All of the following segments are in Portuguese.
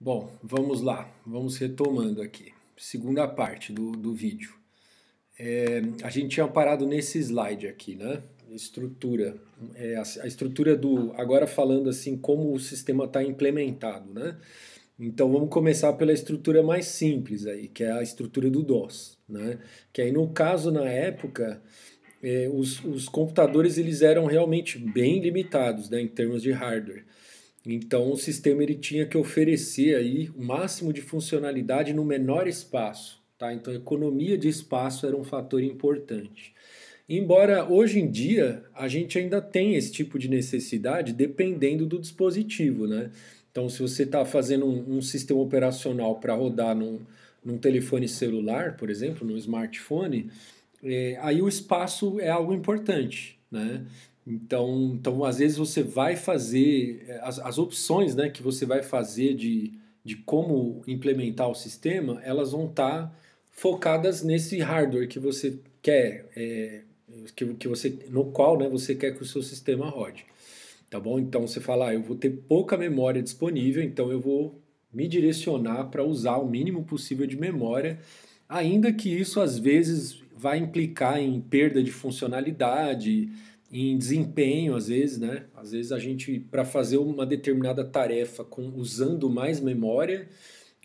Bom, vamos lá, vamos retomando aqui. Segunda parte do vídeo. A gente tinha parado nesse slide aqui, né? Estrutura. A estrutura do. Agora falando assim, como o sistema está implementado, né? Então vamos começar pela estrutura mais simples aí, que é a estrutura do DOS, né? Que aí no caso, na época, os computadores eles eram realmente bem limitados, né, em termos de hardware. Então o sistema ele tinha que oferecer aí o máximo de funcionalidade no menor espaço, tá? Então a economia de espaço era um fator importante. Embora hoje em dia a gente ainda tenha esse tipo de necessidade dependendo do dispositivo, né? Então se você está fazendo um sistema operacional para rodar num telefone celular, por exemplo, num smartphone, aí o espaço é algo importante, né? Então, às vezes você vai fazer, as opções, né, que você vai fazer de como implementar o sistema, elas vão estar focadas nesse hardware que você quer, que você, no qual, né, você quer que o seu sistema rode, tá bom? Então você fala, eu vou ter pouca memória disponível, então eu vou me direcionar para usar o mínimo possível de memória, ainda que isso às vezes vai implicar em perda de funcionalidade, em desempenho, às vezes, né? Às vezes a gente, para fazer uma determinada tarefa usando mais memória,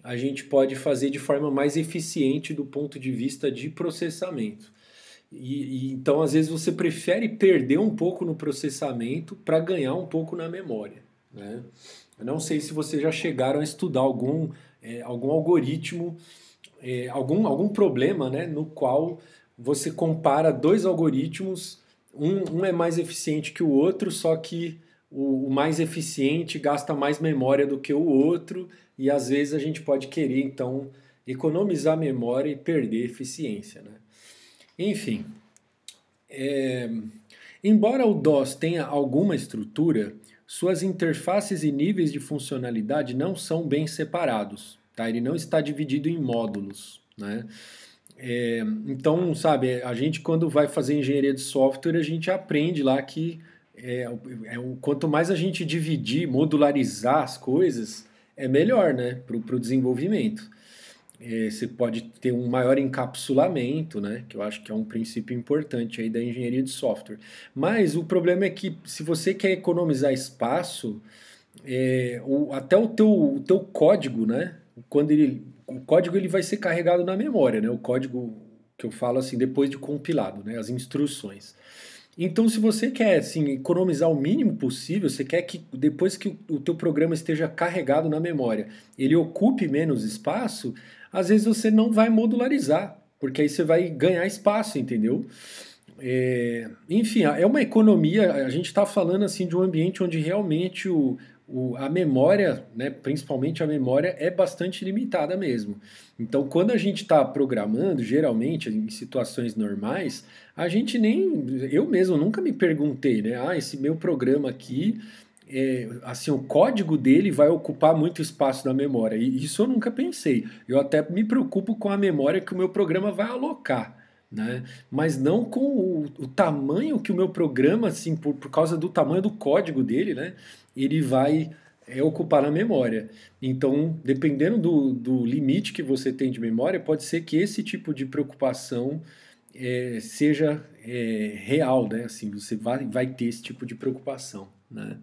a gente pode fazer de forma mais eficiente do ponto de vista de processamento. Então, às vezes, você prefere perder um pouco no processamento para ganhar um pouco na memória, né? Eu não sei se vocês já chegaram a estudar algum algoritmo, algum problema, né, no qual você compara dois algoritmos, um é mais eficiente que o outro, só que o mais eficiente gasta mais memória do que o outro, e às vezes a gente pode querer, então, economizar memória e perder eficiência, né? Enfim, embora o DOS tenha alguma estrutura, suas interfaces e níveis de funcionalidade não são bem separados, tá? Ele não está dividido em módulos, né? Então, sabe, a gente quando vai fazer engenharia de software, a gente aprende lá que quanto mais a gente dividir, modularizar as coisas, é melhor, né, para o desenvolvimento. Você pode ter um maior encapsulamento, né? Que eu acho que é um princípio importante aí da engenharia de software. Mas o problema é que se você quer economizar espaço, até o teu código, né? O código ele vai ser carregado na memória, né? O código que eu falo assim depois de compilado, né? As instruções. Então, se você quer assim, economizar o mínimo possível, você quer que depois que o teu programa esteja carregado na memória, ele ocupe menos espaço, às vezes você não vai modularizar, porque aí você vai ganhar espaço, entendeu? Enfim, é uma economia, a gente está falando assim de um ambiente onde realmente a memória, né, principalmente a memória, é bastante limitada mesmo. Então, quando a gente está programando, geralmente, em situações normais, a gente nem. Eu mesmo nunca me perguntei, né? Esse meu programa aqui, assim, o código dele vai ocupar muito espaço na memória. E isso eu nunca pensei. Eu até me preocupo com a memória que o meu programa vai alocar, né? Mas não com o tamanho que o meu programa, assim, por causa do tamanho do código dele, né? Ele vai ocupar na memória. Então, dependendo do limite que você tem de memória, pode ser que esse tipo de preocupação seja real, né? Assim, você vai ter esse tipo de preocupação, né?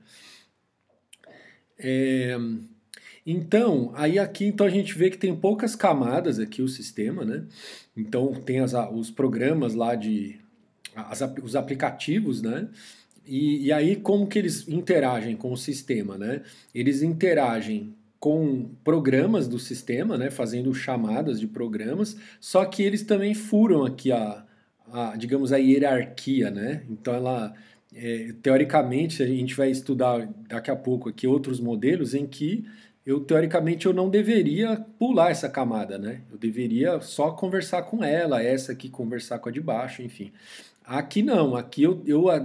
Então, aí aqui então a gente vê que tem poucas camadas aqui o sistema, né? Então tem os programas lá os aplicativos, né? E aí como que eles interagem com o sistema, né? Eles interagem com programas do sistema, né? Fazendo chamadas de programas, só que eles também furam aqui digamos, a hierarquia, né? Então teoricamente, a gente vai estudar daqui a pouco aqui outros modelos em que teoricamente, eu não deveria pular essa camada, né? Eu deveria só conversar com ela, essa aqui conversar com a de baixo, enfim. Aqui não, aqui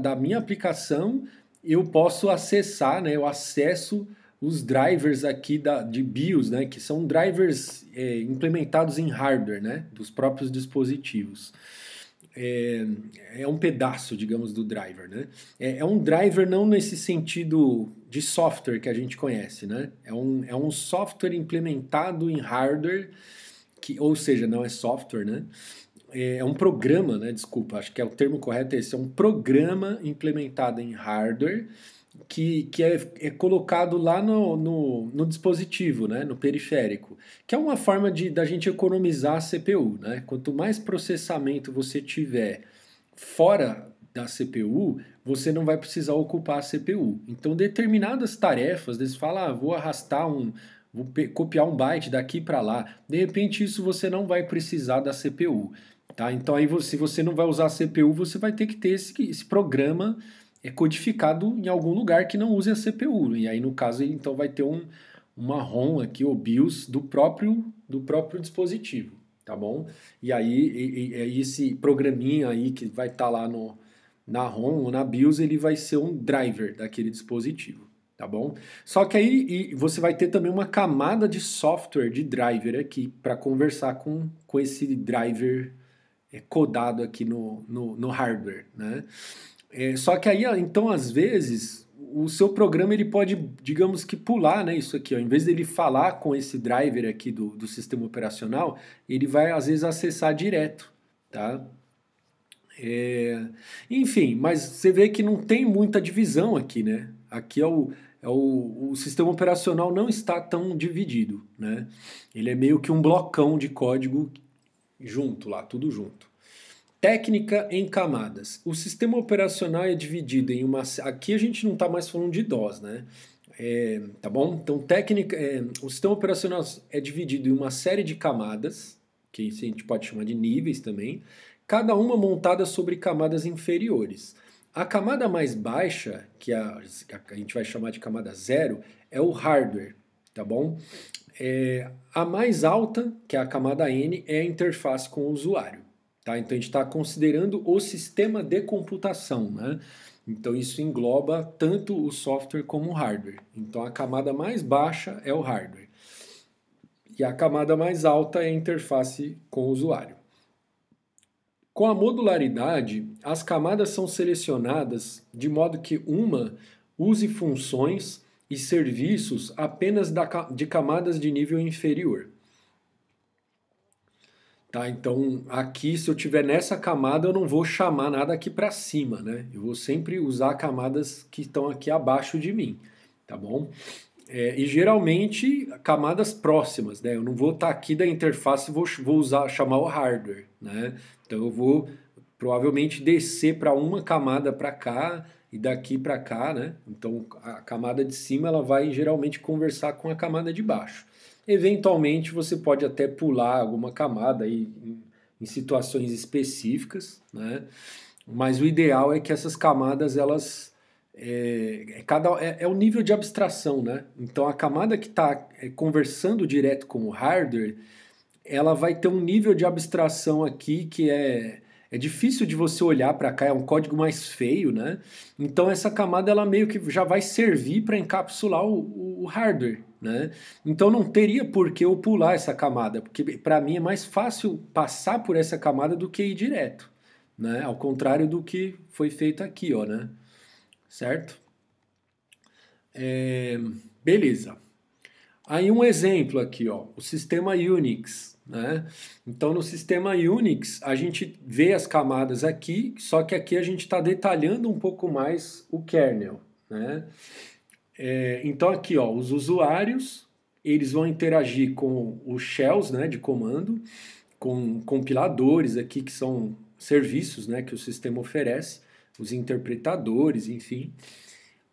da minha aplicação, eu posso acessar, né? Eu acesso os drivers aqui de BIOS, né? Que são drivers implementados em hardware, né? Dos próprios dispositivos. é um pedaço, digamos, do driver, né? É um driver não nesse sentido de software que a gente conhece, né? É um software implementado em hardware, ou seja, não é software, né? É um programa, né? Desculpa, acho que é o termo correto é esse. É um programa implementado em hardware que é colocado lá no dispositivo, né, no periférico, que é uma forma da gente economizar a CPU. Né? Quanto mais processamento você tiver fora da CPU, você não vai precisar ocupar a CPU. Então, determinadas tarefas, você fala, vou arrastar vou copiar um byte daqui para lá. De repente, isso você não vai precisar da CPU. Tá? Então, aí, se você não vai usar a CPU, você vai ter que ter esse programa codificado em algum lugar que não use a CPU. E aí, no caso, então vai ter uma ROM aqui, ou BIOS, do próprio dispositivo, tá bom? E aí esse programinha aí que vai estar lá na ROM ou na BIOS, ele vai ser um driver daquele dispositivo, tá bom? Só que aí você vai ter também uma camada de software de driver aqui para conversar com esse driver codado aqui no hardware, né? Só que aí, então, às vezes, o seu programa ele pode, digamos que, pular, né, isso aqui. Ó. Em vez dele falar com esse driver aqui do sistema operacional, ele vai, às vezes, acessar direto, tá? Enfim, mas você vê que não tem muita divisão aqui, né? Aqui o sistema operacional não está tão dividido, né? Ele é meio que um blocão de código junto lá, tudo junto. Técnica em camadas. O sistema operacional é dividido em uma... Aqui a gente não está mais falando de DOS, né? Tá bom? Então, o sistema operacional é dividido em uma série de camadas, que a gente pode chamar de níveis também, cada uma montada sobre camadas inferiores. A camada mais baixa, que a gente vai chamar de camada 0, é o hardware, tá bom? A mais alta, que é a camada N, é a interface com o usuário. Tá? Então a gente está considerando o sistema de computação, né? Então isso engloba tanto o software como o hardware. Então a camada mais baixa é o hardware. E a camada mais alta é a interface com o usuário. Com a modularidade, as camadas são selecionadas de modo que uma use funções e serviços apenas de camadas de nível inferior. Tá, então aqui se eu tiver nessa camada eu não vou chamar nada aqui para cima, né? Eu vou sempre usar camadas que estão aqui abaixo de mim, tá bom? E geralmente camadas próximas, né? Eu não vou estar aqui da interface e vou chamar o hardware, né? Então eu vou provavelmente descer para uma camada para cá e daqui para cá, né? Então a camada de cima ela vai geralmente conversar com a camada de baixo. Eventualmente você pode até pular alguma camada aí em situações específicas, né? Mas o ideal é que essas camadas elas é o nível de abstração, né? Então a camada que está conversando direto com o hardware, ela vai ter um nível de abstração aqui que é difícil de você olhar para cá, é um código mais feio, né? Então essa camada ela meio que já vai servir para encapsular o hardware, né? Então não teria por que eu pular essa camada, porque para mim é mais fácil passar por essa camada do que ir direto, né? Ao contrário do que foi feito aqui, ó, né? Certo? Beleza. Aí um exemplo aqui, ó, o sistema Unix, né? Então no sistema Unix a gente vê as camadas aqui, só que aqui a gente está detalhando um pouco mais o kernel, né? Então aqui, ó, os usuários eles vão interagir com os shells, né, de comando, com compiladores aqui que são serviços, né, que o sistema oferece, os interpretadores, enfim.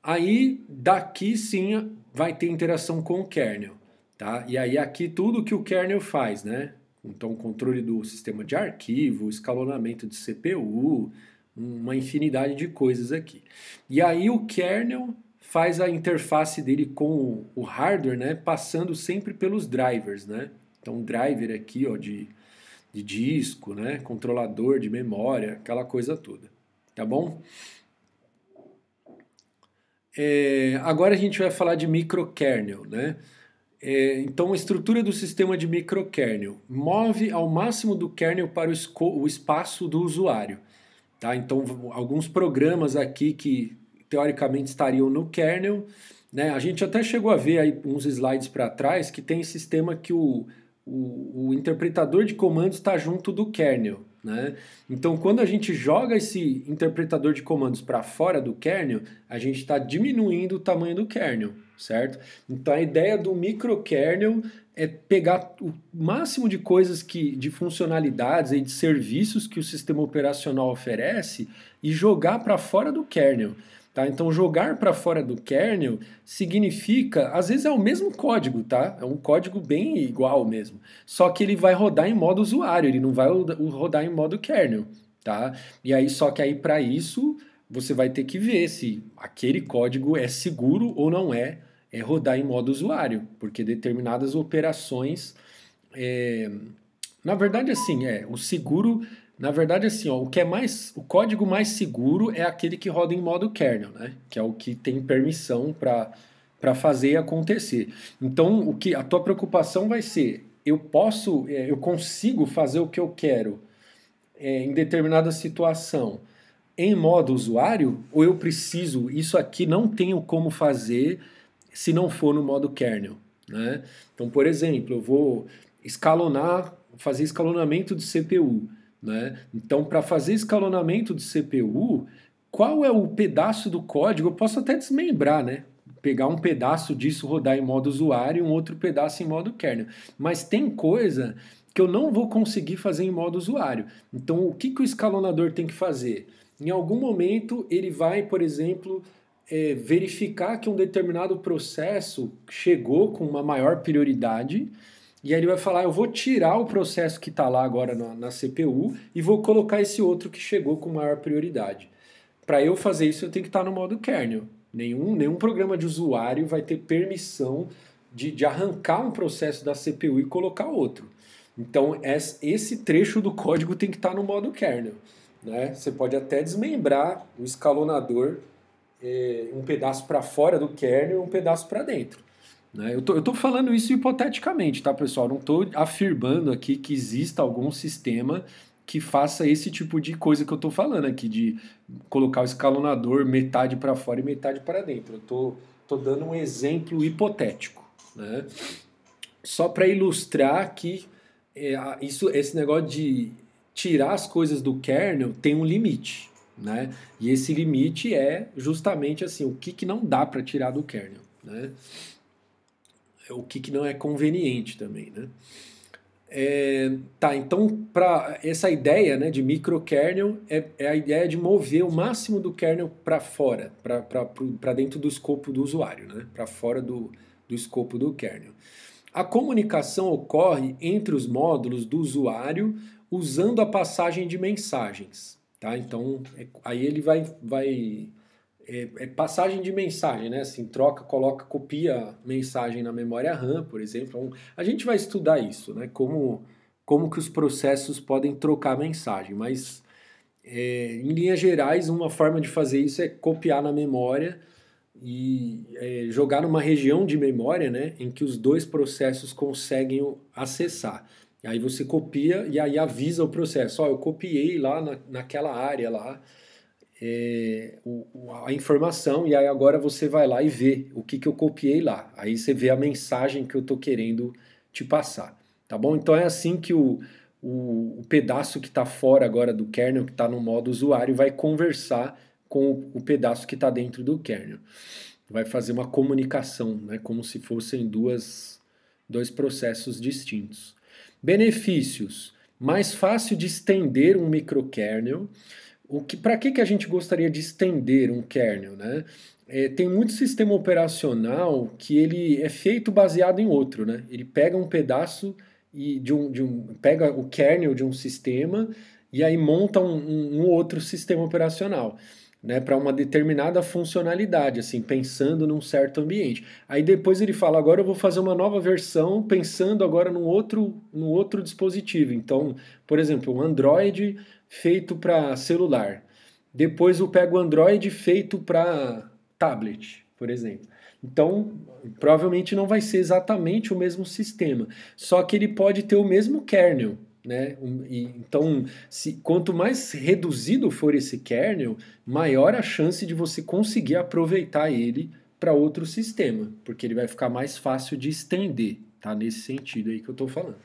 Aí, daqui sim, vai ter interação com o kernel, tá? E aí aqui tudo que o kernel faz, né? Então, controle do sistema de arquivo, escalonamento de CPU, uma infinidade de coisas aqui. E aí o kernel faz a interface dele com o hardware, né? Passando sempre pelos drivers, né? Então, driver aqui, ó, de disco, né? Controlador de memória, aquela coisa toda, tá bom? Agora a gente vai falar de microkernel, né? Então, a estrutura do sistema de microkernel move ao máximo do kernel para o espaço do usuário. Tá? Então, alguns programas aqui que teoricamente estariam no kernel, né? A gente até chegou a ver aí uns slides para trás que tem sistema que o interpretador de comandos está junto do kernel. Né? Então, quando a gente joga esse interpretador de comandos para fora do kernel, a gente está diminuindo o tamanho do kernel, certo? Então, a ideia do microkernel é pegar o máximo de coisas de funcionalidades e de serviços que o sistema operacional oferece e jogar para fora do kernel. Tá? Então, jogar para fora do kernel significa, às vezes é o mesmo código, tá? É um código bem igual mesmo. Só que ele vai rodar em modo usuário, ele não vai rodar em modo kernel, tá? E aí, só que aí para isso, você vai ter que ver se aquele código é seguro ou não é rodar em modo usuário, porque determinadas operações... Na verdade, assim, o seguro... Na verdade, assim, ó, o código mais seguro é aquele que roda em modo kernel, né? Que é o que tem permissão para fazer acontecer. Então, a tua preocupação vai ser, eu consigo fazer o que eu quero em determinada situação em modo usuário, ou eu preciso, isso aqui não tenho como fazer se não for no modo kernel, né? Então, por exemplo, eu vou fazer escalonamento de CPU. Né? Então, para fazer escalonamento de CPU, qual é o pedaço do código? Eu posso até desmembrar, né? Pegar um pedaço disso, rodar em modo usuário e um outro pedaço em modo kernel. Mas tem coisa que eu não vou conseguir fazer em modo usuário. Então, o que o escalonador tem que fazer? Em algum momento, ele vai, por exemplo, verificar que um determinado processo chegou com uma maior prioridade. E aí ele vai falar, eu vou tirar o processo que está lá agora na CPU e vou colocar esse outro que chegou com maior prioridade. Para eu fazer isso, eu tenho que estar no modo kernel. Nenhum programa de usuário vai ter permissão de arrancar um processo da CPU e colocar outro. Então, esse trecho do código tem que estar no modo kernel. Né? Você pode até desmembrar o escalonador, um pedaço para fora do kernel e um pedaço para dentro. Né? Eu tô falando isso hipoteticamente, tá, pessoal? Não estou afirmando aqui que exista algum sistema que faça esse tipo de coisa que eu estou falando aqui, de colocar o escalonador metade para fora e metade para dentro. Eu tô dando um exemplo hipotético. Né? Só para ilustrar que esse negócio de tirar as coisas do kernel tem um limite. Né? E esse limite é justamente assim, o que não dá para tirar do kernel. Né? O que não é conveniente também, né? Então, essa ideia, né, de microkernel é a ideia de mover o máximo do kernel para fora, para dentro do escopo do usuário, né? Para fora do escopo do kernel. A comunicação ocorre entre os módulos do usuário usando a passagem de mensagens. Tá? Então, aí ele vai passagem de mensagem, né? Assim, copia mensagem na memória RAM, por exemplo. Então, a gente vai estudar isso, né? Como que os processos podem trocar mensagem, mas em linhas gerais, uma forma de fazer isso é copiar na memória e jogar numa região de memória, né? Em que os dois processos conseguem acessar. Aí você copia e aí avisa o processo. Eu copiei lá naquela área lá, a informação, e aí agora você vai lá e vê o que eu copiei lá. Aí você vê a mensagem que eu estou querendo te passar. Tá bom? Então é assim que o pedaço que está fora agora do kernel, que está no modo usuário, vai conversar com o pedaço que está dentro do kernel. Vai fazer uma comunicação, né? Como se fossem dois processos distintos. Benefícios. Mais fácil de estender um microkernel. Para que a gente gostaria de estender um kernel? Né? Tem muito sistema operacional que ele é feito baseado em outro. Né? Ele pega um pedaço pega o kernel de um sistema e aí monta um outro sistema operacional. Né, para uma determinada funcionalidade, assim, pensando num certo ambiente. Aí depois ele fala, agora eu vou fazer uma nova versão pensando agora num outro dispositivo. Então, por exemplo, um Android feito para celular. Depois eu pego o Android feito para tablet, por exemplo. Então, provavelmente não vai ser exatamente o mesmo sistema, só que ele pode ter o mesmo kernel, né? Então, quanto mais reduzido for esse kernel, maior a chance de você conseguir aproveitar ele para outro sistema, porque ele vai ficar mais fácil de estender, tá? Nesse sentido aí que eu estou falando.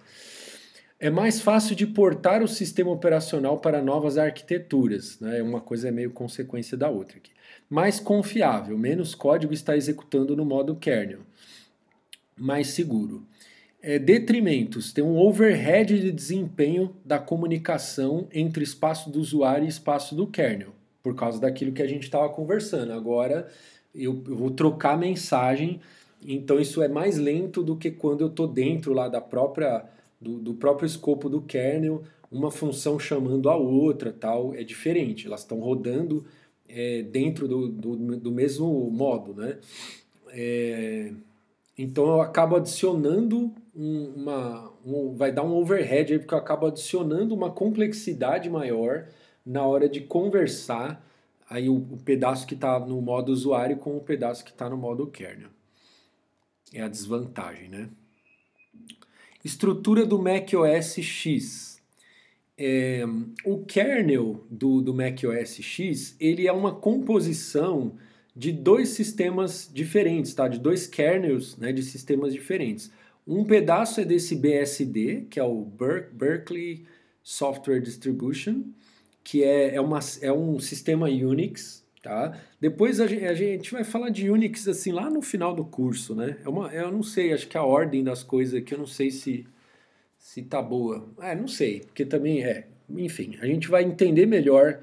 É mais fácil de portar o sistema operacional para novas arquiteturas, né? Uma coisa é meio consequência da outra aqui. Mais confiável, menos código está executando no modo kernel. Mais seguro. Detrimentos, tem um overhead de desempenho da comunicação entre espaço do usuário e espaço do kernel, por causa daquilo que a gente estava conversando. Agora eu vou trocar mensagem, então isso é mais lento do que quando eu estou dentro lá do próprio escopo do kernel, uma função chamando a outra, tal, é diferente, elas estão rodando dentro do mesmo modo, né? Então eu acabo adicionando vai dar um overhead aí, porque eu acabo adicionando uma complexidade maior na hora de conversar aí o pedaço que está no modo usuário com o pedaço que está no modo kernel. É a desvantagem, né? Estrutura do macOS X. O kernel do macOS X, ele é uma composição de dois sistemas diferentes, tá? De dois kernels, né, de sistemas diferentes. Um pedaço é desse BSD, que é o Berkeley Software Distribution, que é um sistema Unix, tá? Depois a gente vai falar de Unix assim lá no final do curso, né? Eu não sei, acho que a ordem das coisas aqui eu não sei se tá boa. Não sei, porque também enfim, a gente vai entender melhor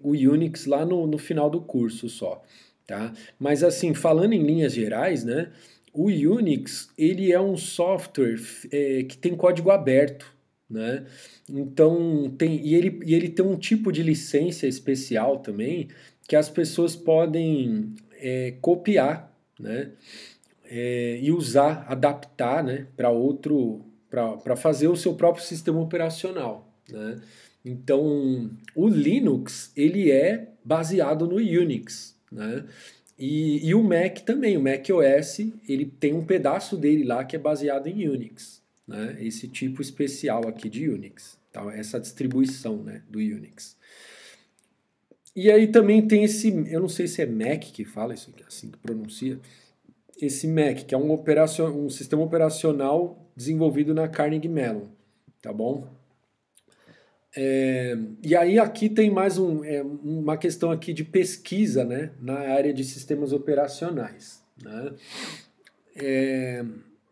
o Unix lá no final do curso só, tá? Mas assim, falando em linhas gerais, né? O Unix, ele é um software que tem código aberto, né? Então, ele tem um tipo de licença especial também, que as pessoas podem copiar, né? E usar, adaptar, né? Para fazer o seu próprio sistema operacional, né? Então, o Linux, ele é baseado no Unix, né? E o Mac também, o Mac OS, ele tem um pedaço dele lá que é baseado em Unix, né? Esse tipo especial aqui de Unix, tá? Essa distribuição, né, do Unix. E aí também tem eu não sei se é Mac que fala isso, assim que pronuncia, esse Mac, que é um sistema operacional desenvolvido na Carnegie Mellon, tá bom? E aí aqui tem mais uma questão aqui de pesquisa, né, na área de sistemas operacionais, né?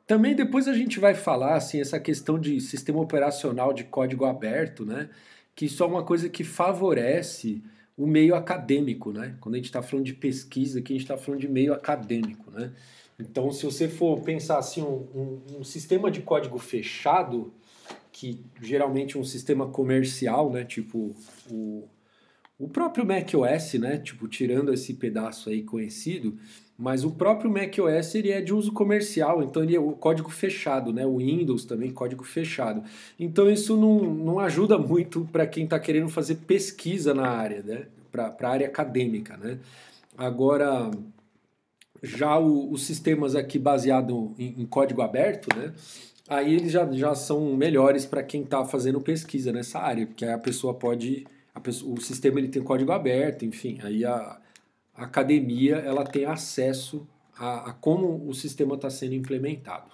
Também depois a gente vai falar assim, essa questão de sistema operacional de código aberto, né, que isso é uma coisa que favorece o meio acadêmico, né? Quando a gente está falando de pesquisa, aqui a gente está falando de meio acadêmico, né? Então, se você for pensar assim, um sistema de código fechado, que geralmente é um sistema comercial, né? Tipo o próprio macOS, né? Tipo, tirando esse pedaço aí conhecido, mas o próprio macOS ele é de uso comercial, então ele é o código fechado, né? O Windows também, código fechado. Então isso não ajuda muito para quem está querendo fazer pesquisa na área, né? Para a área acadêmica, né? Agora, já os sistemas aqui baseados em código aberto, né? Aí eles já são melhores para quem está fazendo pesquisa nessa área, porque aí a pessoa pode... o sistema ele tem código aberto, enfim, aí a academia ela tem acesso a como o sistema está sendo implementado.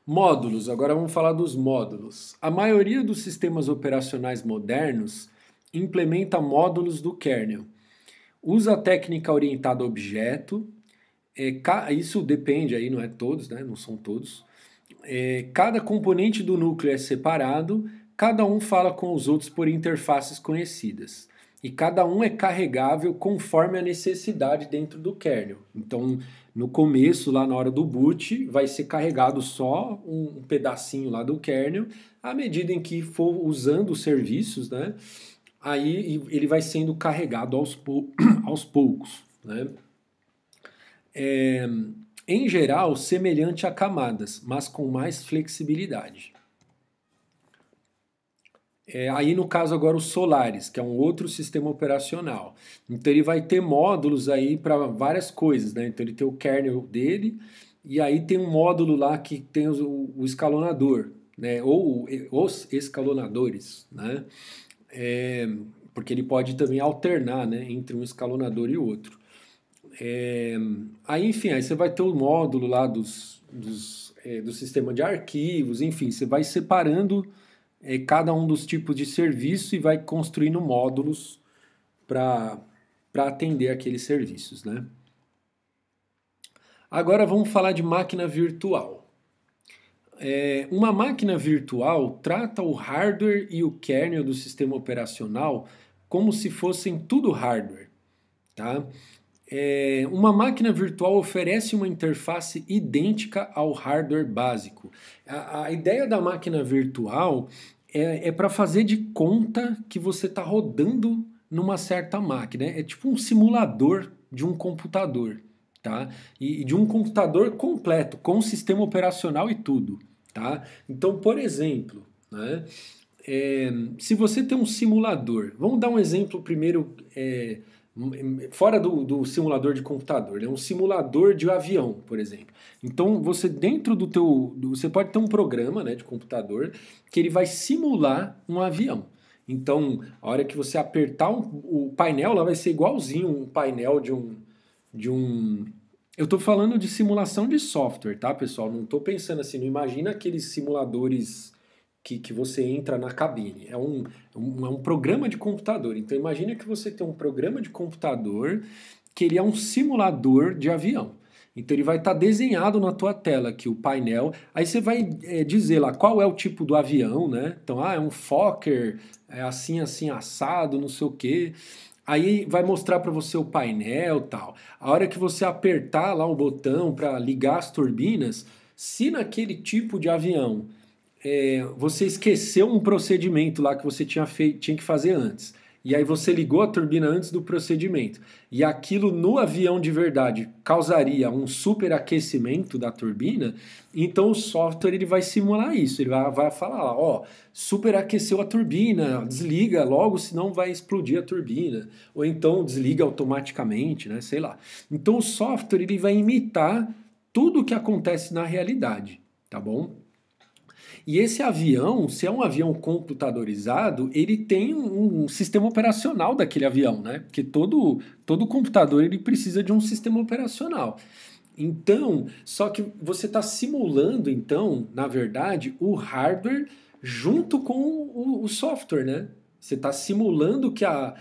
Módulos, agora vamos falar dos módulos. A maioria dos sistemas operacionais modernos implementa módulos do kernel. Usa a técnica orientada a objeto, isso depende aí, não é todos, né? Não são todos. Cada componente do núcleo é separado, cada um fala com os outros por interfaces conhecidas. E cada um é carregável conforme a necessidade dentro do kernel. Então, no começo, lá na hora do boot, vai ser carregado só um pedacinho lá do kernel. À medida em que for usando os serviços, né, aí ele vai sendo carregado aos poucos. Né? Em geral, semelhante a camadas, mas com mais flexibilidade. Aí no caso agora o Solaris, que é um outro sistema operacional. Então ele vai ter módulos aí para várias coisas, né? Então ele tem o kernel dele, e aí tem um módulo lá que tem o escalonador, né? Ou os escalonadores, né? Porque ele pode também alternar, né, entre um escalonador e outro. Aí, enfim, aí você vai ter o módulo lá do sistema de arquivos, enfim, você vai separando cada um dos tipos de serviço e vai construindo módulos para atender aqueles serviços, né? Agora vamos falar de máquina virtual. Uma máquina virtual trata o hardware e o kernel do sistema operacional como se fossem tudo hardware, tá? Uma máquina virtual oferece uma interface idêntica ao hardware básico. A ideia da máquina virtual é para fazer de conta que você está rodando numa certa máquina. É tipo um simulador de um computador, tá? E de um computador completo, com sistema operacional e tudo, tá? Então, por exemplo, né, se você tem um simulador, vamos dar um exemplo primeiro, fora do simulador de computador, né? Um simulador de avião, por exemplo. Então você dentro você pode ter um programa, né, de computador que ele vai simular um avião. Então a hora que você apertar o painel lá vai ser igualzinho um painel de um. Eu estou falando de simulação de software, tá, pessoal? Não estou pensando assim, não imagina aqueles simuladores que você entra na cabine. É um programa de computador. Então imagina que você tem um programa de computador que ele é um simulador de avião. Então ele vai estar desenhado na tua tela aqui, o painel. Aí você vai dizer lá qual é o tipo do avião, né? Então, é um Fokker, é assim, assim, assado, não sei o quê. Aí vai mostrar para você o painel e tal. A hora que você apertar lá o botão para ligar as turbinas, se naquele tipo de avião você esqueceu um procedimento lá que você tinha que fazer antes. E aí você ligou a turbina antes do procedimento. E aquilo no avião de verdade causaria um superaquecimento da turbina, então o software ele vai simular isso. Ele vai falar, ó, superaqueceu a turbina, desliga logo, senão vai explodir a turbina. Ou então desliga automaticamente, né? Sei lá. Então o software ele vai imitar tudo o que acontece na realidade, tá bom? E esse avião, se é um avião computadorizado, ele tem um sistema operacional daquele avião, né? Porque todo computador ele precisa de um sistema operacional. Então, só que você está simulando, então, na verdade, o hardware junto com o software, né? Você está simulando que a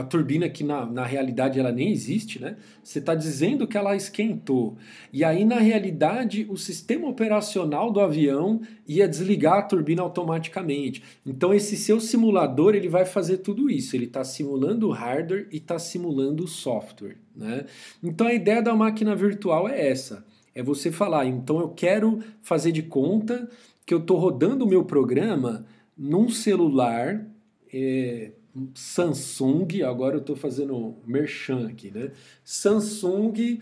turbina que na realidade ela nem existe, né? Você está dizendo que ela esquentou. E aí, na realidade, o sistema operacional do avião ia desligar a turbina automaticamente. Então, esse seu simulador ele vai fazer tudo isso. Ele está simulando o hardware e está simulando o software, né? Então, a ideia da máquina virtual é essa. É você falar, então eu quero fazer de conta que eu estou rodando o meu programa num celular Samsung, agora eu estou fazendo merchan aqui, né? Samsung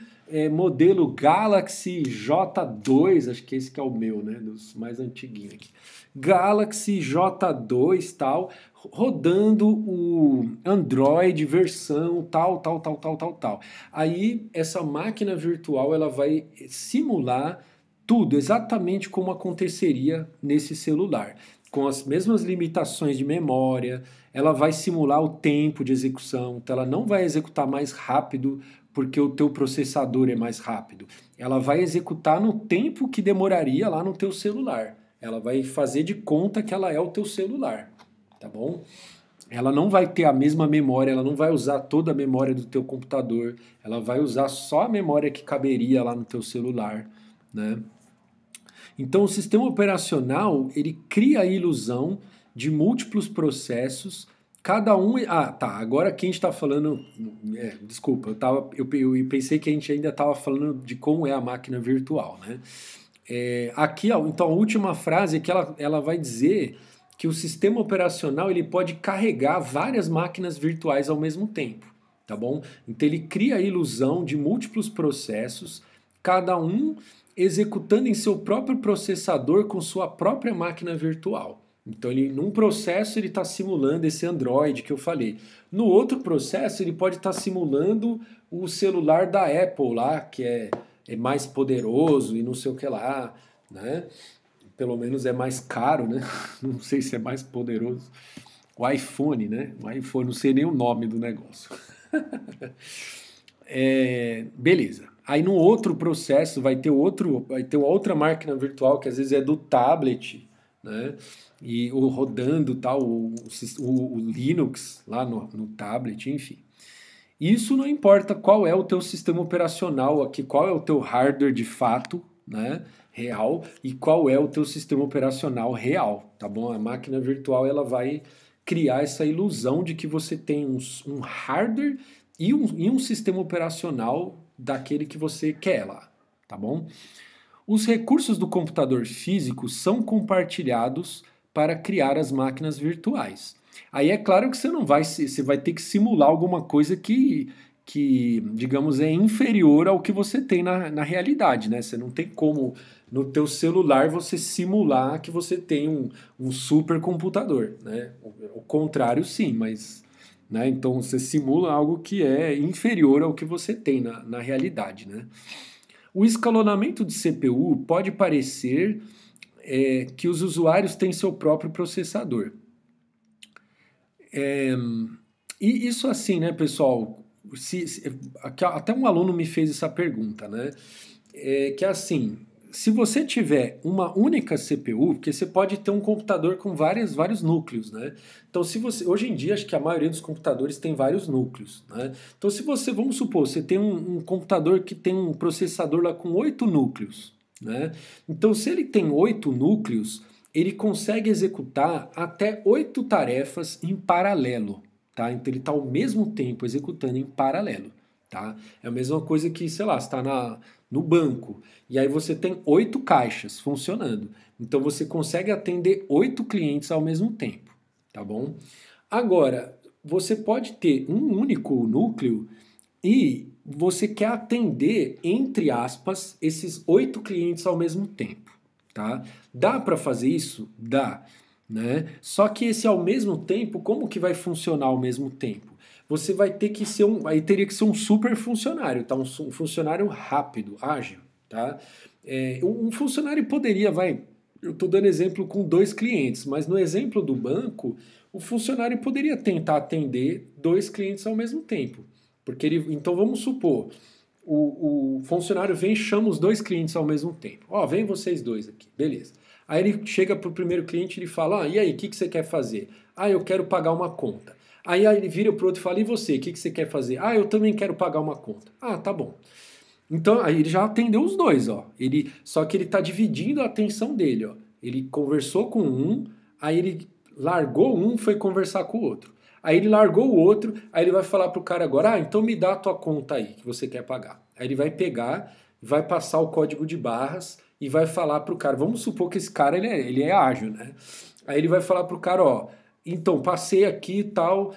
modelo Galaxy J2, acho que esse que é o meu, né? Dos mais antiguinhos aqui. Galaxy J2 tal, rodando o Android versão tal. Aí essa máquina virtual ela vai simular tudo exatamente como aconteceria nesse celular, com as mesmas limitações de memória, ela vai simular o tempo de execução, então ela não vai executar mais rápido porque o teu processador é mais rápido. Ela vai executar no tempo que demoraria lá no teu celular. Ela vai fazer de conta que ela é o teu celular, tá bom? Ela não vai ter a mesma memória, ela não vai usar toda a memória do teu computador, ela vai usar só a memória que caberia lá no teu celular, né? Então, o sistema operacional ele cria a ilusão de múltiplos processos, cada um. Ah, tá. Agora que a gente está falando. Desculpa, eu pensei que a gente ainda estava falando de como é a máquina virtual, né? Aqui, ó, então, a última frase é que ela vai dizer que o sistema operacional ele pode carregar várias máquinas virtuais ao mesmo tempo, tá bom? Então, ele cria a ilusão de múltiplos processos, cada um executando em seu próprio processador com sua própria máquina virtual. Então, num processo, ele está simulando esse Android que eu falei. No outro processo, ele pode estar simulando o celular da Apple lá, que é mais poderoso e não sei o que lá, né? Pelo menos é mais caro, né? Não sei se é mais poderoso. O iPhone, né? O iPhone, não sei nem o nome do negócio. Beleza. Aí no outro processo vai ter outra máquina virtual que às vezes é do tablet, né? E o rodando tal, o Linux lá no tablet, enfim. Isso não importa qual é o teu sistema operacional aqui, qual é o teu hardware de fato, né? Real, e qual é o teu sistema operacional real, tá bom? A máquina virtual ela vai criar essa ilusão de que você tem um hardware e um sistema operacional daquele que você quer lá, tá bom? Os recursos do computador físico são compartilhados para criar as máquinas virtuais. Aí é claro que você vai ter que simular alguma coisa que digamos, é inferior ao que você tem na realidade, né? Você não tem como no teu celular você simular que você tem um supercomputador, né? O contrário sim, mas né? Então você simula algo que é inferior ao que você tem na realidade, né? O escalonamento de CPU pode parecer que os usuários têm seu próprio processador. E isso assim, né, pessoal? Até um aluno me fez essa pergunta, né? Que é assim, se você tiver uma única CPU, porque você pode ter um computador com vários núcleos, né? Então, hoje em dia, acho que a maioria dos computadores tem vários núcleos, né? Então, vamos supor, você tem um computador que tem um processador lá com 8 núcleos, né? Então, se ele tem 8 núcleos, ele consegue executar até 8 tarefas em paralelo, tá? Então, ele está ao mesmo tempo executando em paralelo, tá? É a mesma coisa que, sei lá, você está no banco, e aí você tem 8 caixas funcionando. Então você consegue atender 8 clientes ao mesmo tempo, tá bom? Agora, você pode ter um único núcleo e você quer atender, entre aspas, esses 8 clientes ao mesmo tempo, tá? Dá para fazer isso? Dá, né? Só que esse ao mesmo tempo, como que vai funcionar ao mesmo tempo? Você vai ter que ser aí teria que ser um super funcionário, tá? Um funcionário rápido, ágil, tá? Um funcionário poderia, eu estou dando exemplo com 2 clientes, mas no exemplo do banco, o funcionário poderia tentar atender 2 clientes ao mesmo tempo. Então vamos supor, o funcionário vem e chama os 2 clientes ao mesmo tempo. Ó, vem vocês dois aqui, beleza. Aí ele chega para o primeiro cliente e ele fala, e aí, o que você quer fazer? Ah, eu quero pagar uma conta. Aí ele vira pro outro e fala, e você, o que você quer fazer? Ah, eu também quero pagar uma conta. Ah, tá bom. Então, aí ele já atendeu os dois, ó. Só que ele está dividindo a atenção dele, ó. Ele conversou com um, aí ele largou um, foi conversar com o outro. Aí ele largou o outro, aí ele vai falar pro cara agora, então me dá a tua conta aí, que você quer pagar. Aí ele vai pegar, vai passar o código de barras e vai falar pro cara, vamos supor que esse cara, ele é ágil, né? Aí ele vai falar pro cara, ó, então, passei aqui e tal,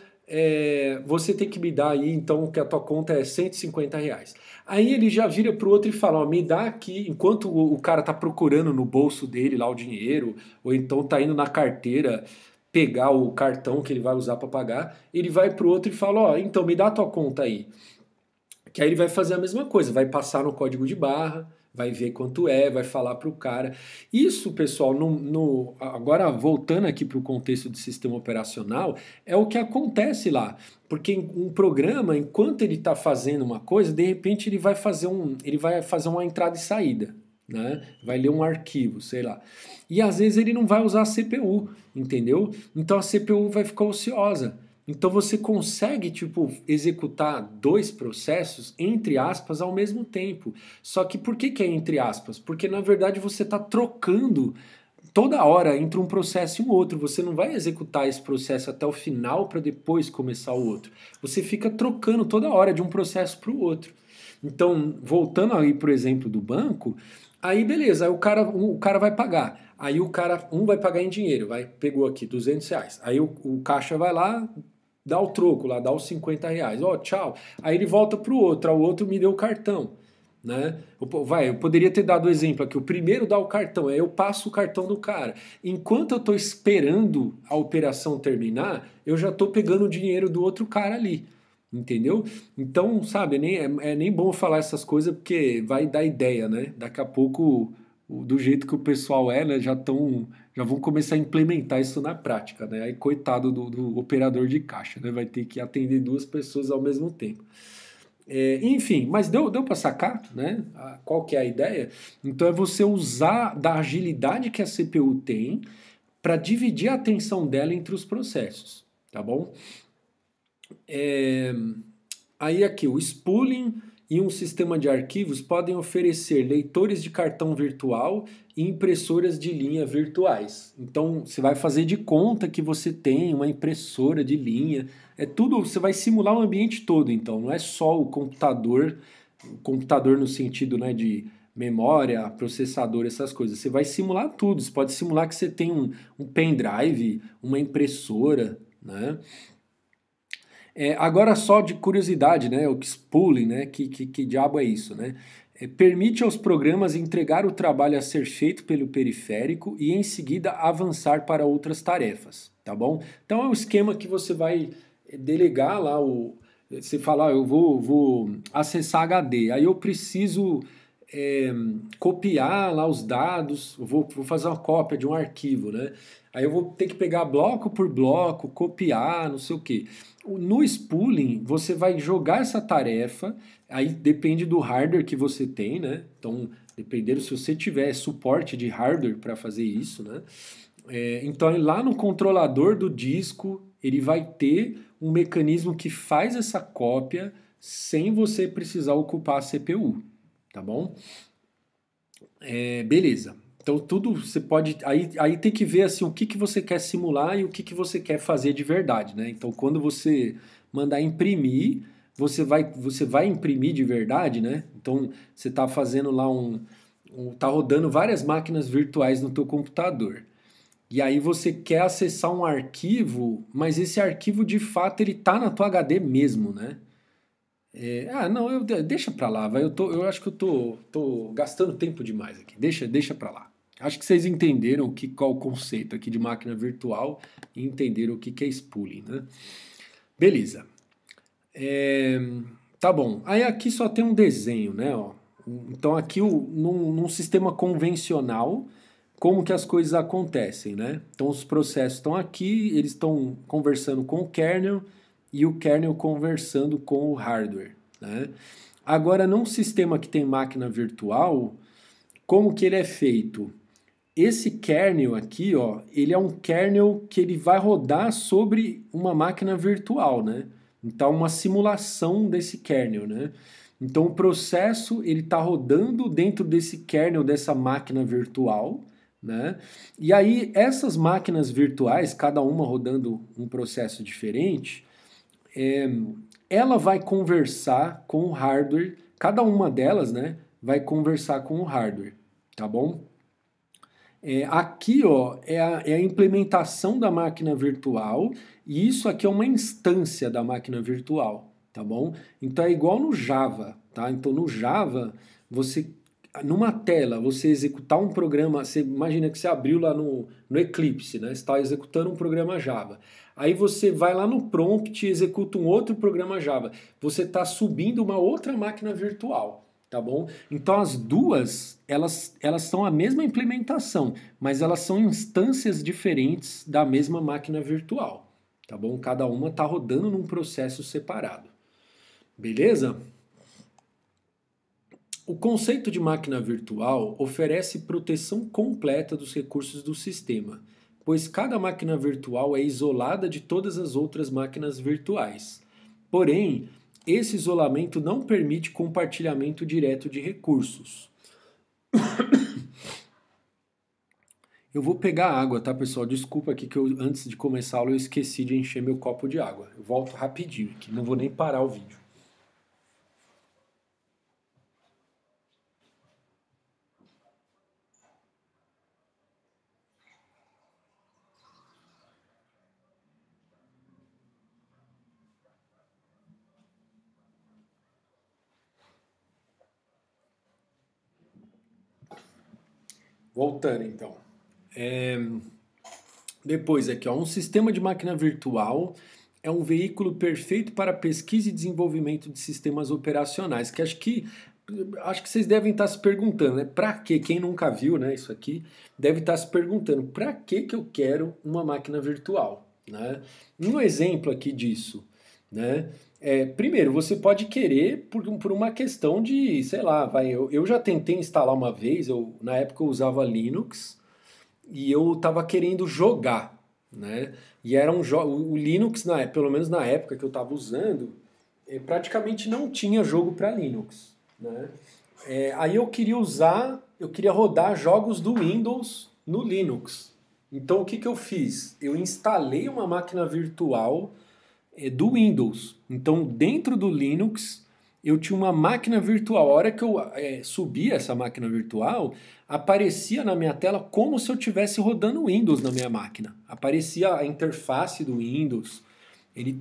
você tem que me dar aí, então, que a tua conta é R$ 150. Aí ele já vira pro outro e fala, ó, me dá aqui, enquanto o cara tá procurando no bolso dele lá o dinheiro, ou então tá indo na carteira pegar o cartão que ele vai usar para pagar, ele vai pro outro e fala, ó, então, me dá a tua conta aí. Que aí ele vai fazer a mesma coisa, vai passar no código de barra, vai ver quanto vai falar para o cara. Isso, pessoal, agora voltando aqui para o contexto de sistema operacional, é o que acontece lá. Porque um programa, enquanto ele está fazendo uma coisa, de repente ele vai fazer uma entrada e saída. Né? Vai ler um arquivo, sei lá. E às vezes ele não vai usar a CPU, entendeu? Então a CPU vai ficar ociosa. Então você consegue, executar 2 processos, entre aspas, ao mesmo tempo. Só que por que é entre aspas? Porque na verdade você está trocando toda hora entre um processo e um outro. Você não vai executar esse processo até o final para depois começar o outro. Você fica trocando toda hora de um processo para o outro. Então, voltando aí para o exemplo do banco, aí beleza, aí o cara vai pagar. Aí um vai pagar em dinheiro, pegou aqui R$ 200. Aí o caixa vai lá, dá o troco lá, dá os R$ 50. Ó, tchau. Aí ele volta pro outro, o outro me deu o cartão. né? Eu poderia ter dado o exemplo aqui, o primeiro dá o cartão, aí eu passo o cartão do cara. Enquanto eu estou esperando a operação terminar, eu já estou pegando o dinheiro do outro cara ali, entendeu? Então, sabe, é nem bom falar essas coisas porque vai dar ideia, né? Daqui a pouco, do jeito que o pessoal é, né, já vão começar a implementar isso na prática, né? Aí coitado do operador de caixa, né? Vai ter que atender duas pessoas ao mesmo tempo. Enfim, mas deu para sacar, né? Qual que é a ideia? Então é você usar da agilidade que a CPU tem para dividir a atenção dela entre os processos, tá bom? Aí aqui, o spooling e um sistema de arquivos podem oferecer leitores de cartão virtual e impressoras de linha virtuais. Então, você vai fazer de conta que você tem uma impressora de linha. É tudo, você vai simular o ambiente todo, então, não é só o computador no sentido, né, de memória, processador, essas coisas. Você vai simular tudo. Você pode simular que você tem um pendrive, uma impressora, né? Agora só de curiosidade, né? O spooling, né? Que diabo é isso, né? Permite aos programas entregar o trabalho a ser feito pelo periférico e em seguida avançar para outras tarefas, tá bom? Então é um esquema que você vai delegar lá você fala, eu vou acessar HD, aí eu preciso é, copiar lá os dados, vou fazer uma cópia de um arquivo, né? Aí eu vou ter que pegar bloco por bloco, copiar, não sei o quê. No spooling, você vai jogar essa tarefa, aí depende do hardware que você tem, né? Então, dependendo se você tiver suporte de hardware para fazer isso, né? Então, lá no controlador do disco, ele vai ter um mecanismo que faz essa cópia sem você precisar ocupar a CPU, tá bom? Beleza. Então tudo você pode. Aí tem que ver assim, o que você quer simular e o que você quer fazer de verdade, né? Então quando você mandar imprimir, você vai imprimir de verdade, né? Então você está fazendo lá tá rodando várias máquinas virtuais no teu computador. E aí você quer acessar um arquivo, mas esse arquivo de fato ele tá na tua HD mesmo, né? Não, deixa pra lá, vai. Eu acho que tô gastando tempo demais aqui. Deixa pra lá. Acho que vocês entenderam qual o conceito aqui de máquina virtual e entenderam o que é spooling, né? Beleza. É, tá bom. Aí aqui só tem um desenho, né? Ó. Então aqui num sistema convencional, como que as coisas acontecem, né? Então os processos estão aqui, eles estão conversando com o kernel e o kernel conversando com o hardware, né? Agora, num sistema que tem máquina virtual, como que ele é feito? Esse kernel aqui, ó, ele é um kernel que ele vai rodar sobre uma máquina virtual, né? Então, uma simulação desse kernel, né? Então, o processo ele está rodando dentro desse kernel dessa máquina virtual, né? E aí essas máquinas virtuais, cada uma rodando um processo diferente, ela vai conversar com o hardware. Cada uma delas, né, vai conversar com o hardware, tá bom? Aqui, ó, é a implementação da máquina virtual e isso aqui é uma instância da máquina virtual, tá bom? Então é igual no Java, tá? Então no Java, numa tela, você executar um programa, você imagina que você abriu lá no Eclipse, né? Você está executando um programa Java. Aí você vai lá no prompt e executa um outro programa Java. Você está subindo uma outra máquina virtual. Tá bom? Então as duas, elas são a mesma implementação, mas elas são instâncias diferentes da mesma máquina virtual, tá bom? Cada uma está rodando num processo separado. Beleza? O conceito de máquina virtual oferece proteção completa dos recursos do sistema, pois cada máquina virtual é isolada de todas as outras máquinas virtuais. Porém, esse isolamento não permite compartilhamento direto de recursos. Eu vou pegar água, tá, pessoal? Desculpa aqui que antes de começar a aula eu esqueci de encher meu copo de água. Eu volto rapidinho aqui, não vou nem parar o vídeo. voltando então. Depois aqui, ó, um sistema de máquina virtual é um veículo perfeito para pesquisa e desenvolvimento de sistemas operacionais, que acho que vocês devem estar se perguntando, né? Para quê? Quem nunca viu, né, isso aqui, deve estar se perguntando, para que eu quero uma máquina virtual, né? Um exemplo aqui disso, né? Primeiro, você pode querer por uma questão de, sei lá, eu já tentei instalar uma vez, na época eu usava Linux, e eu estava querendo jogar, né? E era o Linux, pelo menos na época que eu estava usando, praticamente não tinha jogo para Linux, né? Aí eu queria rodar jogos do Windows no Linux. Então o que eu fiz? Eu instalei uma máquina virtual do Windows. Então dentro do Linux eu tinha uma máquina virtual. A hora que eu subia essa máquina virtual, aparecia na minha tela como se eu estivesse rodando Windows na minha máquina. Aparecia a interface do Windows.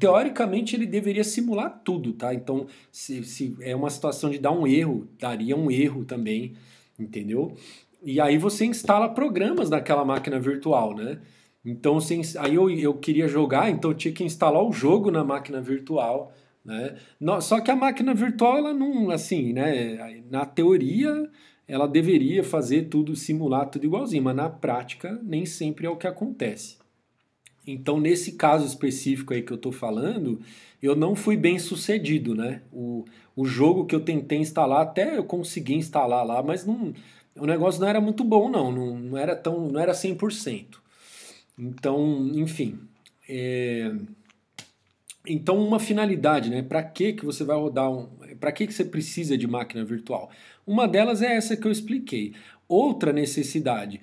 Teoricamente, ele deveria simular tudo, tá? Então, se é uma situação de dar um erro, daria um erro também, entendeu? E aí você instala programas naquela máquina virtual, né? Então, aí eu queria jogar, então eu tinha que instalar o jogo na máquina virtual, né? Só que a máquina virtual, ela não, assim, né? Na teoria, ela deveria fazer tudo, simular tudo igualzinho, mas na prática, nem sempre é o que acontece. Então, nesse caso específico aí que eu estou falando, eu não fui bem sucedido, né? O jogo que eu tentei instalar, até eu consegui instalar lá, mas o negócio não era muito bom, não era não era 100%. Então, enfim. Então, uma finalidade, né? Para que você vai rodar para que você precisa de máquina virtual? Uma delas é essa que eu expliquei. Outra necessidade,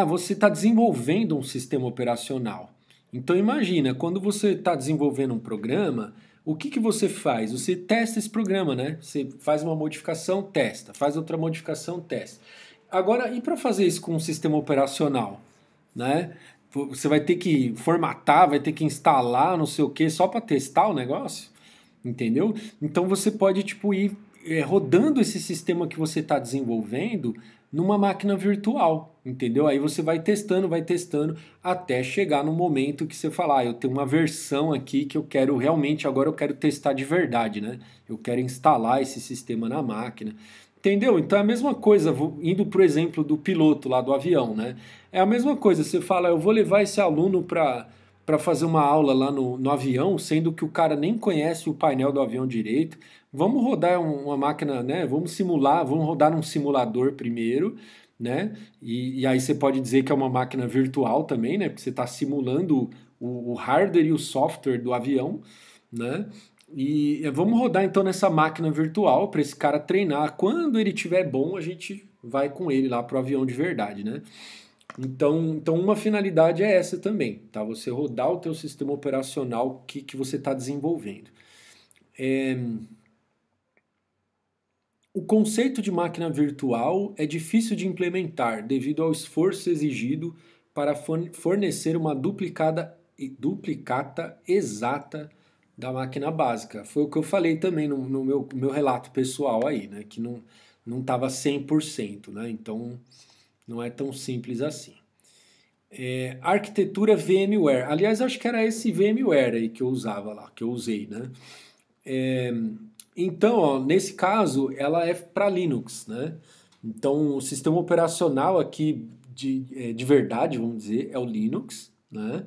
você está desenvolvendo um sistema operacional. Então imagina, quando você está desenvolvendo um programa, o que você faz? Você testa esse programa, né? Você faz uma modificação, testa, faz outra modificação, testa. Agora, e para fazer isso com um sistema operacional, né? Você vai ter que formatar, vai ter que instalar, não sei o que, só para testar o negócio, entendeu? Então você pode tipo ir rodando esse sistema que você está desenvolvendo numa máquina virtual, entendeu? Aí você vai testando, até chegar no momento que você fala, eu tenho uma versão aqui que eu quero realmente, agora eu quero testar de verdade, né? Eu quero instalar esse sistema na máquina. Entendeu? Então é a mesma coisa, indo para o exemplo do piloto lá do avião, né? É a mesma coisa, você fala, eu vou levar esse aluno para fazer uma aula lá no avião, sendo que o cara nem conhece o painel do avião direito. Vamos rodar uma máquina, né? Vamos rodar num simulador primeiro, né? E aí você pode dizer que é uma máquina virtual também, né? Porque você está simulando o hardware e o software do avião, né? E vamos rodar então nessa máquina virtual para esse cara treinar. Quando ele tiver bom, a gente vai com ele lá para o avião de verdade, né? Então uma finalidade é essa também, tá? Você rodar o teu sistema operacional que você está desenvolvendo. O conceito de máquina virtual é difícil de implementar devido ao esforço exigido para fornecer uma duplicata exata da máquina básica. Foi o que eu falei também no meu relato pessoal aí, né? Que não estava 100%, né? Então não é tão simples assim. Arquitetura VMware. Aliás, acho que era esse VMware aí que eu usava lá, que eu usei, né? Então, ó, nesse caso, ela é para Linux, né? Então, o sistema operacional aqui de verdade, vamos dizer, é o Linux, né?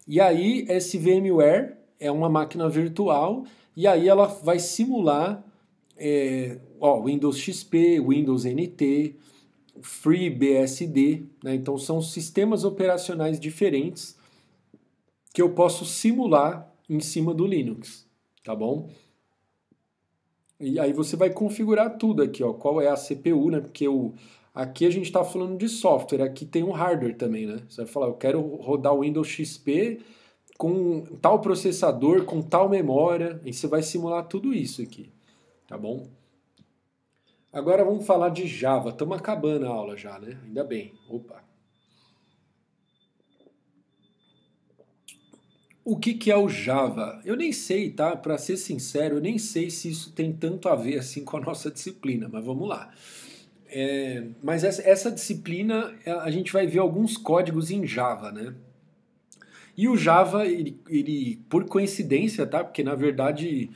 E aí, esse VMware é uma máquina virtual e aí ela vai simular Windows XP, Windows NT, FreeBSD, né? Então, são sistemas operacionais diferentes que eu posso simular em cima do Linux, tá bom? E aí você vai configurar tudo aqui, ó, qual é a CPU, né? Porque aqui a gente está falando de software, aqui tem um hardware também, né? Você vai falar, eu quero rodar o Windows XP com tal processador, com tal memória, e você vai simular tudo isso aqui, tá bom? Agora vamos falar de Java. Estamos acabando a aula já, né? Ainda bem. Opa. O que é o Java? Eu nem sei, tá? Para ser sincero, eu nem sei se isso tem tanto a ver assim com a nossa disciplina, mas vamos lá. Mas essa disciplina, a gente vai ver alguns códigos em Java, né? E o Java, ele, por coincidência, tá? Porque na verdade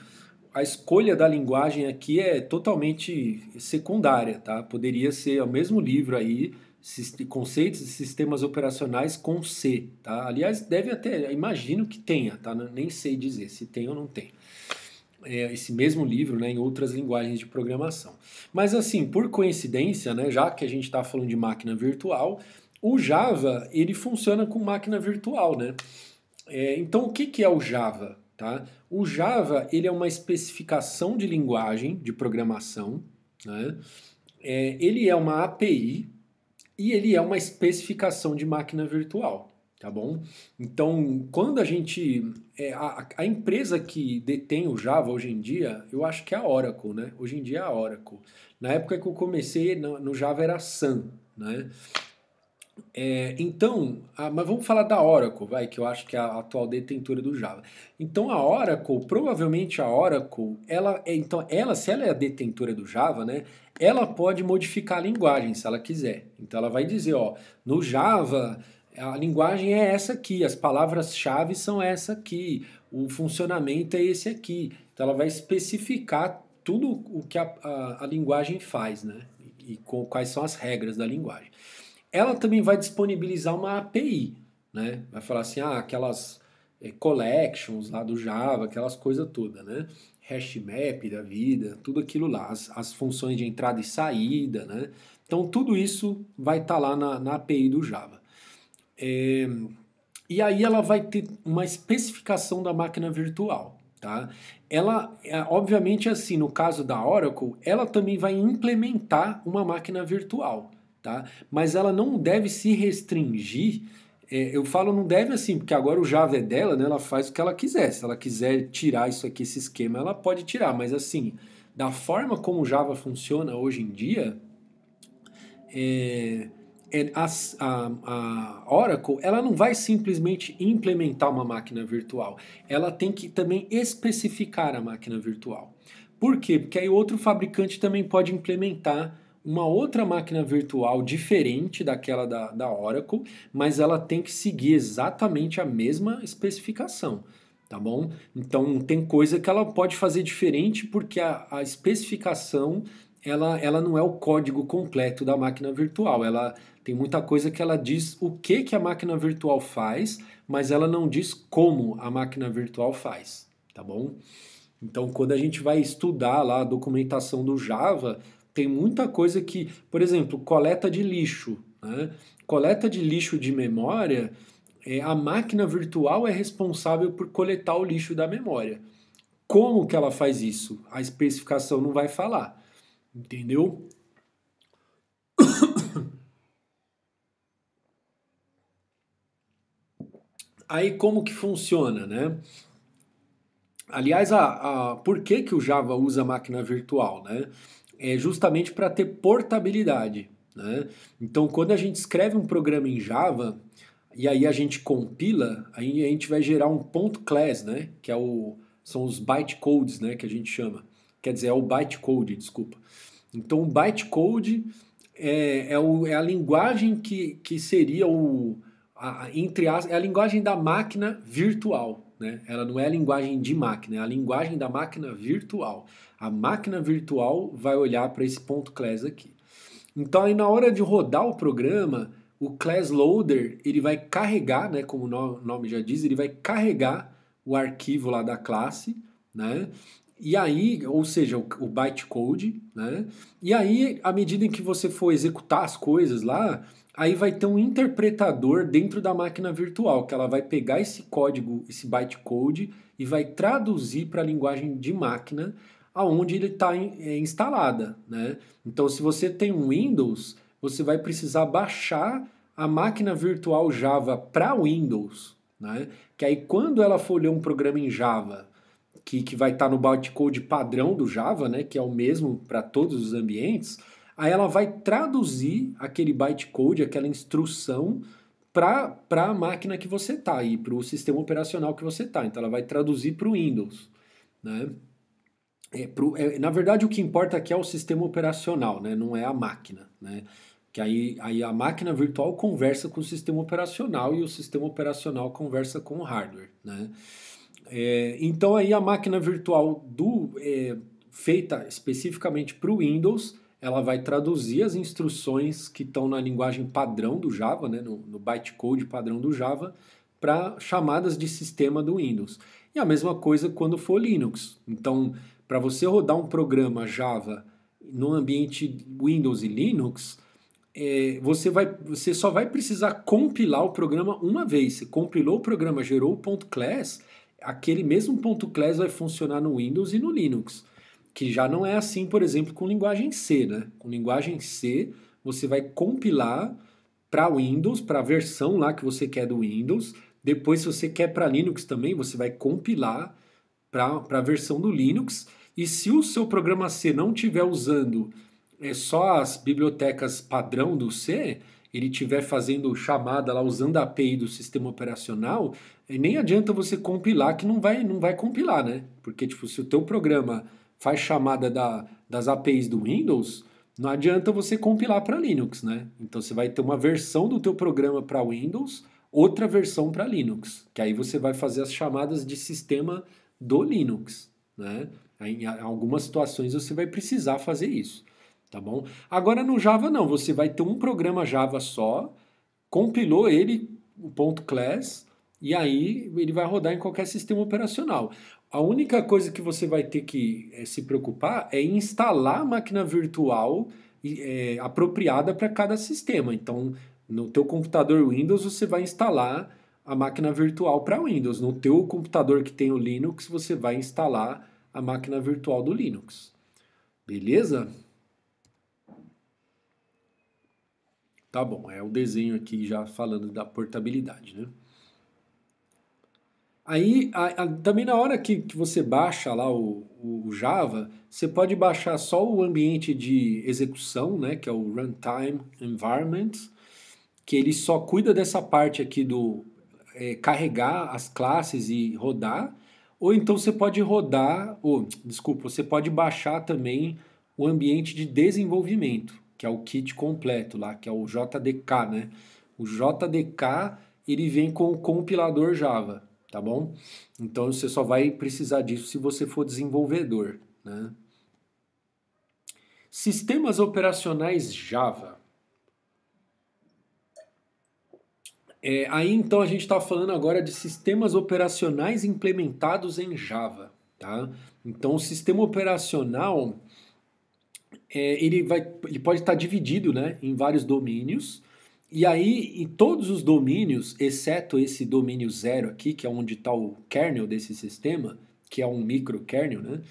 a escolha da linguagem aqui é totalmente secundária, tá? Poderia ser o mesmo livro aí, conceitos e sistemas operacionais com C, tá? Aliás, deve até, imagino que tenha, tá? Nem sei dizer se tem ou não tem. Esse mesmo livro, né, em outras linguagens de programação. Mas assim, por coincidência, né, já que a gente está falando de máquina virtual, o Java ele funciona com máquina virtual, né? Então, o que, que é o Java? Tá? O Java ele é uma especificação de linguagem de programação, né? Ele é uma API e ele é uma especificação de máquina virtual, tá bom? Então, quando a gente... a empresa que detém o Java hoje em dia, eu acho que é a Oracle, né? Hoje em dia é a Oracle. Na época que eu comecei, no Java era Sun, né? Mas vamos falar da Oracle, vai, que eu acho que é a atual detentora do Java. Então a Oracle, provavelmente a Oracle, se ela é a detentora do Java, né, ela pode modificar a linguagem se ela quiser. Então ela vai dizer, ó, no Java a linguagem é essa aqui, as palavras-chave são essa aqui, o funcionamento é esse aqui. Então ela vai especificar tudo o que a linguagem faz, né, quais são as regras da linguagem. Ela também vai disponibilizar uma API, né? Vai falar assim, aquelas collections lá do Java, aquelas coisas todas, né? Hash map da vida, tudo aquilo lá, as funções de entrada e saída, né? Então tudo isso vai estar lá na API do Java. E aí ela vai ter uma especificação da máquina virtual, tá? Ela, obviamente assim, no caso da Oracle, ela também vai implementar uma máquina virtual, tá? Mas ela não deve se restringir, eu falo não deve assim, porque agora o Java é dela, né? Ela faz o que ela quiser. Se ela quiser tirar isso aqui, esse esquema, ela pode tirar, mas assim, da forma como o Java funciona hoje em dia, é, a Oracle ela não vai simplesmente implementar uma máquina virtual, ela tem que também especificar a máquina virtual. Por quê? Porque aí outro fabricante também pode implementar uma outra máquina virtual diferente daquela da Oracle, mas ela tem que seguir exatamente a mesma especificação, tá bom? Então tem coisa que ela pode fazer diferente porque a especificação ela não é o código completo da máquina virtual, ela tem muita coisa que ela diz o que a máquina virtual faz, mas ela não diz como a máquina virtual faz, tá bom? Então, quando a gente vai estudar lá a documentação do Java, tem muita coisa que, por exemplo, coleta de lixo, né? Coleta de lixo de memória, a máquina virtual é responsável por coletar o lixo da memória. Como que ela faz isso? A especificação não vai falar, entendeu? Aí como que funciona, né? Aliás, por que, que o Java usa máquina virtual, né? É justamente para ter portabilidade, né? Então, quando a gente escreve um programa em Java e aí a gente compila, aí a gente vai gerar um ponto .class, né? Que são os bytecodes, né? Que a gente chama. Quer dizer, é o bytecode, desculpa. Então, o bytecode é a linguagem que seria é a linguagem da máquina virtual, né? Ela não é a linguagem de máquina, é a linguagem da máquina virtual. A máquina virtual vai olhar para esse ponto .class aqui. Então, aí na hora de rodar o programa, o class loader ele vai carregar, né? Como o nome já diz, ele vai carregar o arquivo lá da classe, né? E aí, ou seja, o bytecode, né? E aí, à medida em que você for executar as coisas lá, aí vai ter um interpretador dentro da máquina virtual, que ela vai pegar esse código, esse bytecode, e vai traduzir para a linguagem de máquina aonde ele está instalada, né? Então, se você tem um Windows, você vai precisar baixar a máquina virtual Java para Windows, né? Que aí quando ela for ler um programa em Java que vai estar no bytecode padrão do Java, né, que é o mesmo para todos os ambientes, aí ela vai traduzir aquele bytecode, aquela instrução, para a máquina que você está e para o sistema operacional que você está. Então ela vai traduzir para o Windows, né? Na verdade, o que importa aqui é o sistema operacional, né? Não é a máquina, né? Que aí a máquina virtual conversa com o sistema operacional e o sistema operacional conversa com o hardware, né? Então aí a máquina virtual feita especificamente para o Windows, ela vai traduzir as instruções que estão na linguagem padrão do Java, né? No bytecode padrão do Java, para chamadas de sistema do Windows. E a mesma coisa quando for Linux. Então, para você rodar um programa Java no ambiente Windows e Linux, você só vai precisar compilar o programa uma vez. Você compilou o programa, gerou o ponto .class, aquele mesmo ponto .class vai funcionar no Windows e no Linux. Que já não é assim, por exemplo, com linguagem C, né? Com linguagem C, você vai compilar para Windows, para a versão lá que você quer do Windows. Depois, se você quer para Linux também, você vai compilar para a versão do Linux. E se o seu programa C não estiver usando só as bibliotecas padrão do C, ele estiver fazendo chamada lá usando a API do sistema operacional, nem adianta você compilar que não vai compilar, né? Porque tipo, se o teu programa faz chamada das APIs do Windows, não adianta você compilar para Linux, né? Então você vai ter uma versão do teu programa para Windows, outra versão para Linux, que aí você vai fazer as chamadas de sistema do Linux, né? Em algumas situações você vai precisar fazer isso, tá bom? Agora no Java não, você vai ter um programa Java só, compilou ele, o ponto .class, e aí ele vai rodar em qualquer sistema operacional. A única coisa que você vai ter que se preocupar é instalar a máquina virtual apropriada para cada sistema. Então, no teu computador Windows, você vai instalar a máquina virtual para Windows. No teu computador que tem o Linux, você vai instalar a máquina virtual do Linux. Beleza? Tá bom, é o desenho aqui já falando da portabilidade, né? Aí, também na hora que você baixa lá o Java, você pode baixar só o ambiente de execução, né, que é o Runtime Environment, que ele só cuida dessa parte aqui do carregar as classes e rodar, ou então você pode rodar, desculpa, você pode baixar também o ambiente de desenvolvimento, que é o kit completo lá, que é o JDK, né? O JDK, ele vem com o compilador Java, tá bom? Então você só vai precisar disso se você for desenvolvedor, né? Sistemas operacionais Java. Aí então a gente está falando agora de sistemas operacionais implementados em Java, tá? Então o sistema operacional ele pode estar dividido, né, em vários domínios. E aí, em todos os domínios, exceto esse domínio 0 aqui, que é onde está o kernel desse sistema, que é um microkernel, né?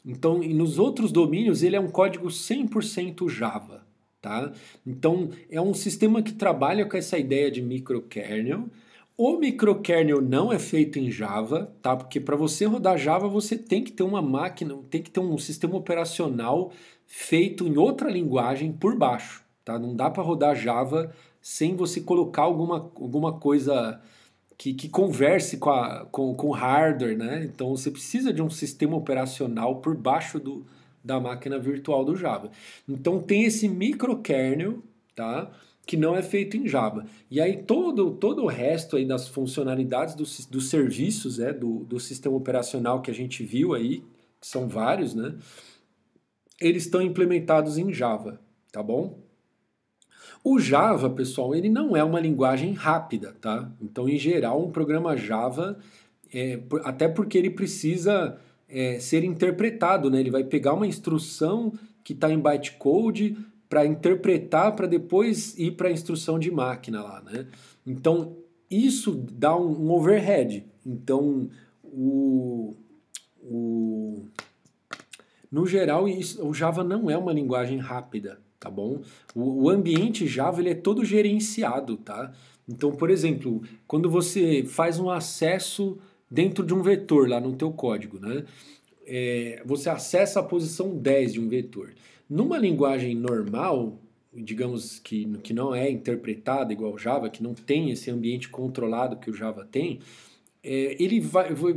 Então, e nos outros domínios, ele é um código 100% Java, tá? Então, é um sistema que trabalha com essa ideia de microkernel. O microkernel não é feito em Java, tá? Porque para você rodar Java, você tem que ter uma máquina, tem que ter um sistema operacional feito em outra linguagem por baixo, tá? Não dá para rodar Java sem você colocar alguma coisa que converse com o hardware, né? Então você precisa de um sistema operacional por baixo da máquina virtual do Java. Então tem esse microkernel, tá? Que não é feito em Java. E aí todo o resto aí das funcionalidades dos serviços do sistema operacional que a gente viu aí, que são vários, né? Eles estão implementados em Java, tá bom? O Java, pessoal, ele não é uma linguagem rápida, tá? Então, em geral, um programa Java, até porque ele precisa ser interpretado, né? Ele vai pegar uma instrução que está em bytecode para interpretar, para depois ir para a instrução de máquina lá, né? Então, isso dá um overhead. Então, no geral, o Java não é uma linguagem rápida, tá bom? O ambiente Java ele é todo gerenciado, tá? Então, por exemplo, quando você faz um acesso dentro de um vetor lá no teu código, né? Você acessa a posição 10 de um vetor. Numa linguagem normal, digamos que não é interpretada igual o Java, que não tem esse ambiente controlado que o Java tem,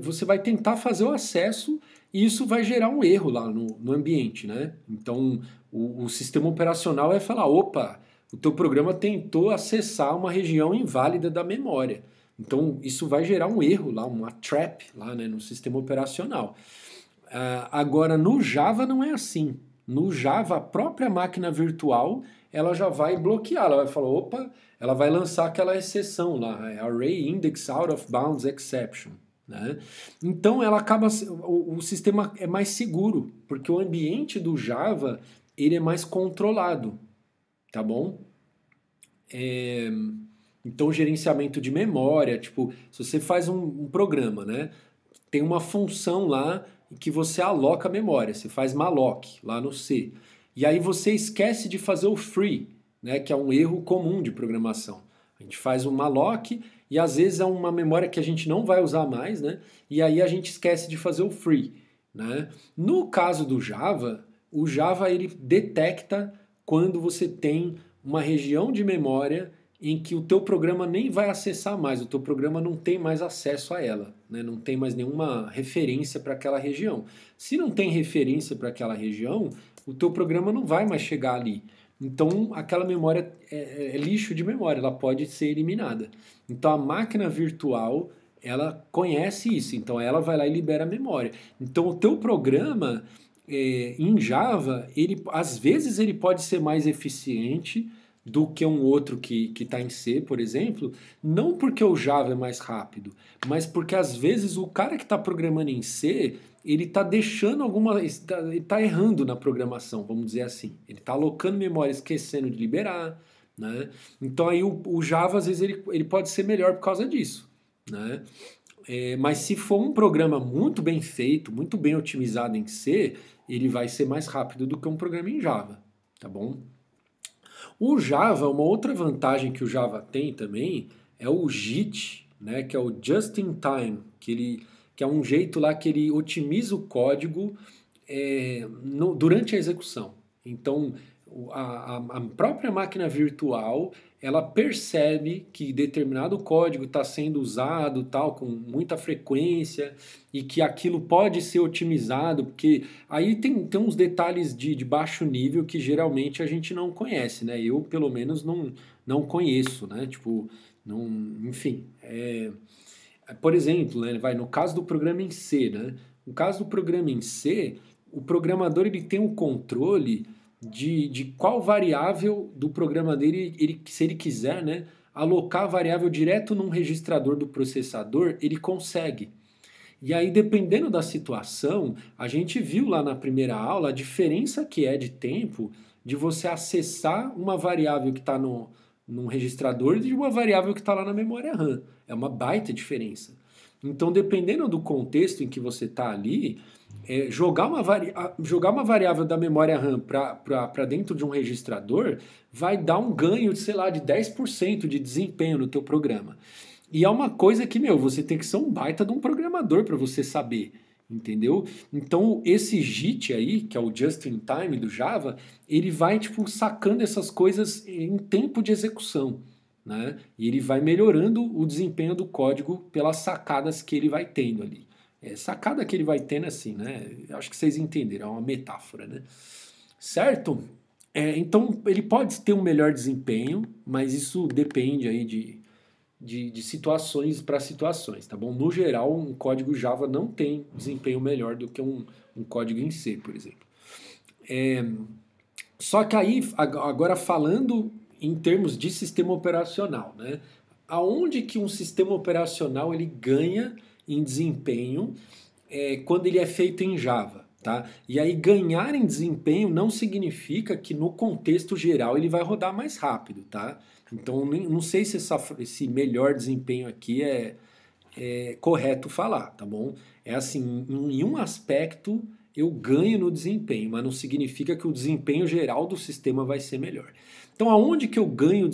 você vai tentar fazer o acesso e isso vai gerar um erro lá no ambiente, né? Então o sistema operacional vai falar, opa, o teu programa tentou acessar uma região inválida da memória. Então isso vai gerar um erro lá, uma trap lá, né, no sistema operacional. Agora no Java não é assim. No Java a própria máquina virtual ela já vai bloquear, ela vai falar, opa, ela vai lançar aquela exceção lá, Array Index Out of Bounds Exception. Né? Então ela acaba, o sistema é mais seguro, porque o ambiente do Java ele é mais controlado, tá bom? Então gerenciamento de memória, tipo, se você faz um programa, né? Tem uma função lá que você aloca a memória, você faz malloc lá no C. E aí você esquece de fazer o free, né, que é um erro comum de programação. A gente faz um malloc e às vezes é uma memória que a gente não vai usar mais, né? E aí a gente esquece de fazer o free, né? No caso do Java, o Java ele detecta quando você tem uma região de memória em que o teu programa nem vai acessar mais, o teu programa não tem mais acesso a ela, né? Não tem mais nenhuma referência para aquela região. Se não tem referência para aquela região, o teu programa não vai mais chegar ali. Então aquela memória é lixo de memória, ela pode ser eliminada. Então a máquina virtual ela conhece isso, então ela vai lá e libera a memória. Então o teu programa em Java, às vezes ele pode ser mais eficiente do que um outro que está em C, por exemplo, não porque o Java é mais rápido, mas porque às vezes o cara que está programando em C, ele está deixando ele está errando na programação, vamos dizer assim. Ele está alocando memória, esquecendo de liberar, né? Então aí o Java, às vezes, ele pode ser melhor por causa disso, né? Mas se for um programa muito bem feito, muito bem otimizado em C, ele vai ser mais rápido do que um programa em Java, tá bom? O Java, uma outra vantagem que o Java tem também é o JIT, né, que é o Just in Time, que é um jeito lá que ele otimiza o código durante a execução. Então, a própria máquina virtual ela percebe que determinado código está sendo usado tal com muita frequência e que aquilo pode ser otimizado, porque aí tem uns detalhes de baixo nível que geralmente a gente não conhece, né? Eu, pelo menos, não conheço, né? Tipo, não, enfim. Por exemplo, né, no caso do programa em C, né? No caso do programa em C, o programador ele tem um controle de qual variável do programa dele, se ele quiser, né, alocar a variável direto num registrador do processador, ele consegue. E aí, dependendo da situação, a gente viu lá na primeira aula a diferença que é de tempo de você acessar uma variável que está num registrador e de uma variável que está lá na memória RAM. É uma baita diferença. Então, dependendo do contexto em que você está ali, jogar uma variável da memória RAM para dentro de um registrador vai dar um ganho de, sei lá, de 10% de desempenho no teu programa. E é uma coisa que, você tem que ser um baita de um programador para você saber, entendeu? Então, esse JIT aí, que é o Just in Time do Java, ele vai, sacando essas coisas em tempo de execução, né? E ele vai melhorando o desempenho do código pelas sacadas que ele vai tendo ali. Sacada que ele vai tendo assim, né? Acho que vocês entenderam, é uma metáfora, né? Certo? Então, ele pode ter um melhor desempenho, mas isso depende aí de situações para situações, tá bom? No geral, um código Java não tem desempenho melhor do que um código em C, por exemplo. Só que aí, agora falando em termos de sistema operacional, né? Aonde que um sistema operacional ele ganha em desempenho quando ele é feito em Java, tá? E aí ganhar em desempenho não significa que no contexto geral ele vai rodar mais rápido, tá? Então não sei se esse melhor desempenho aqui é correto falar, tá bom? É assim, em um aspecto eu ganho no desempenho, mas não significa que o desempenho geral do sistema vai ser melhor. Então aonde que eu ganho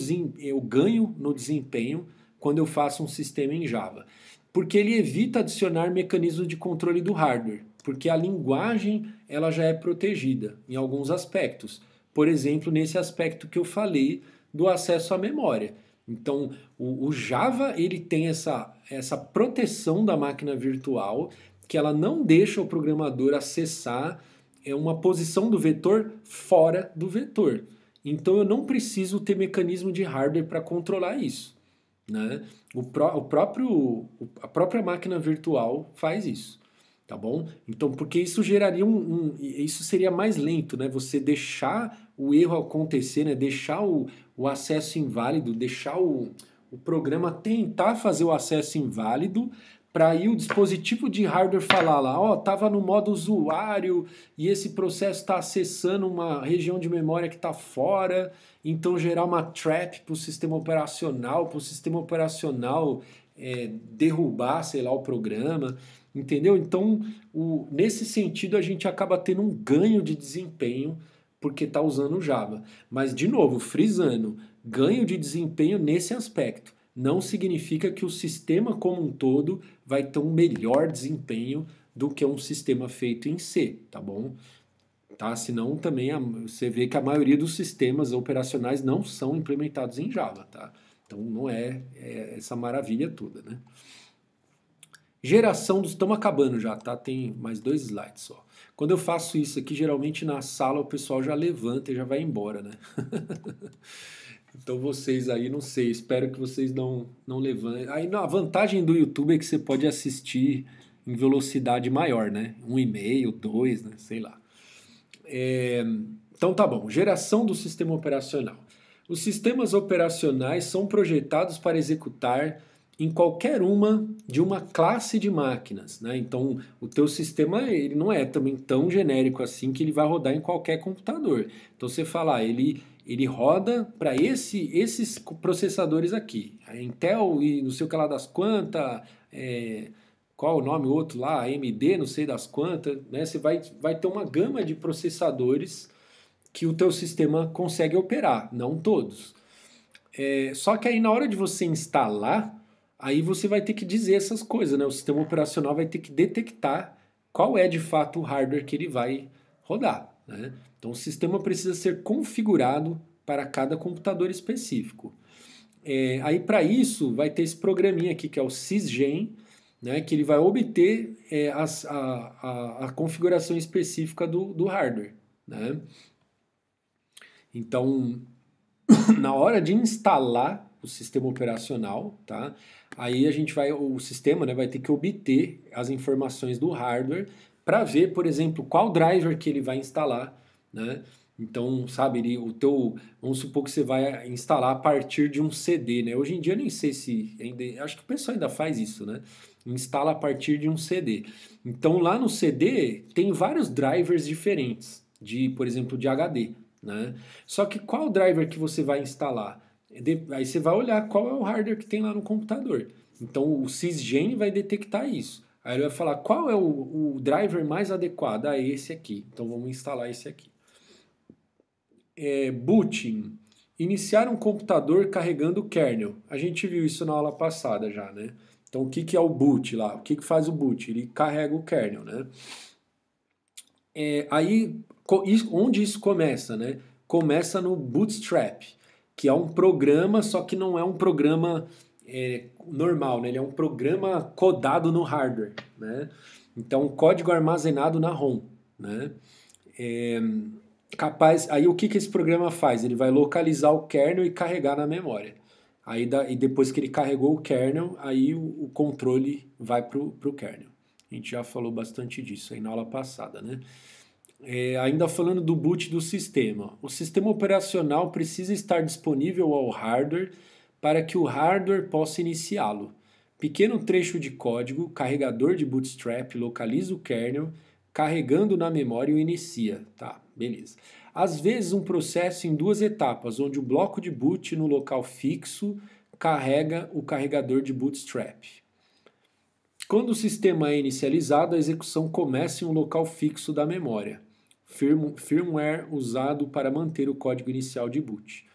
no desempenho quando eu faço um sistema em Java? Porque ele evita adicionar mecanismos de controle do hardware, porque a linguagem ela já é protegida em alguns aspectos. Por exemplo, nesse aspecto que eu falei do acesso à memória. Então, o Java ele tem essa proteção da máquina virtual que ela não deixa o programador acessar uma posição do vetor fora do vetor. Então eu não preciso ter mecanismo de hardware para controlar isso, né? A própria máquina virtual faz isso, tá bom? Então, porque isso geraria isso seria mais lento, né? Você deixar o erro acontecer, né? Deixar o acesso inválido, deixar o programa tentar fazer o acesso inválido para aí o dispositivo de hardware falar lá, ó, tava no modo usuário e esse processo está acessando uma região de memória que está fora, então gerar uma trap para o sistema operacional, derrubar, sei lá, o programa, entendeu? Então, nesse sentido, a gente acaba tendo um ganho de desempenho porque está usando o Java. Mas, de novo, frisando, ganho de desempenho nesse aspecto. Não significa que o sistema como um todo vai ter um melhor desempenho do que um sistema feito em C, tá bom? Tá? Senão também você vê que a maioria dos sistemas operacionais não são implementados em Java, tá? Então não é essa maravilha toda, né? Geração dos... Estamos acabando já, tá? Tem mais 2 slides só. Quando eu faço isso aqui, geralmente na sala o pessoal já levanta e já vai embora, né? Então vocês aí, não sei, espero que vocês não levantem. Aí a vantagem do YouTube é que você pode assistir em velocidade maior, né? 1,5, 2, né? Sei lá. Então tá bom, geração do sistema operacional. Os sistemas operacionais são projetados para executar em qualquer uma de uma classe de máquinas, né? Então o teu sistema ele não é também tão genérico assim que ele vai rodar em qualquer computador. Então você fala, ele roda para esses processadores aqui, a Intel e não sei o que lá das quantas, qual o nome outro lá, AMD, não sei das quantas, né? Você vai ter uma gama de processadores que o teu sistema consegue operar, não todos. Só que aí na hora de você instalar, aí você vai ter que dizer essas coisas, né? O sistema operacional vai ter que detectar qual é de fato o hardware que ele vai rodar, né? Então o sistema precisa ser configurado para cada computador específico. Aí para isso vai ter esse programinha aqui que é o sysgen, né, que ele vai obter a configuração específica do hardware, né? Então, na hora de instalar o sistema operacional, tá? Aí o sistema, né, vai ter que obter as informações do hardware para ver, por exemplo, qual driver que ele vai instalar, né? Então, sabe, vamos supor que você vai instalar a partir de um CD, né? Hoje em dia eu nem sei se ainda, acho que o pessoal ainda faz isso, né? Instala a partir de um CD. Então, lá no CD tem vários drivers diferentes, por exemplo, de HD, né? Só que qual driver que você vai instalar? Aí você vai olhar qual é o hardware que tem lá no computador. Então o sysgen vai detectar isso. Aí ele vai falar qual é o driver mais adequado. Ah, esse aqui. Então vamos instalar esse aqui. Booting. Iniciar um computador carregando o kernel. A gente viu isso na aula passada já, né? Então o que é o boot lá? O que faz o boot? Ele carrega o kernel, né? Aí, onde isso começa, né? Começa no Bootstrap, que é um programa, só que não é um programa normal, né? Ele é um programa codado no hardware, né? Então, código armazenado na ROM, né? Aí o que esse programa faz? Ele vai localizar o kernel e carregar na memória. Aí e depois que ele carregou o kernel, aí o controle vai para o kernel. A gente já falou bastante disso aí na aula passada, né? Ainda falando do boot do sistema. O sistema operacional precisa estar disponível ao hardware para que o hardware possa iniciá-lo. Pequeno trecho de código, carregador de Bootstrap, localiza o kernel, carregando na memória e o inicia. Tá, beleza. Às vezes um processo em 2 etapas, onde o bloco de boot no local fixo carrega o carregador de Bootstrap. Quando o sistema é inicializado, a execução começa em um local fixo da memória. Firmware usado para manter o código inicial de boot.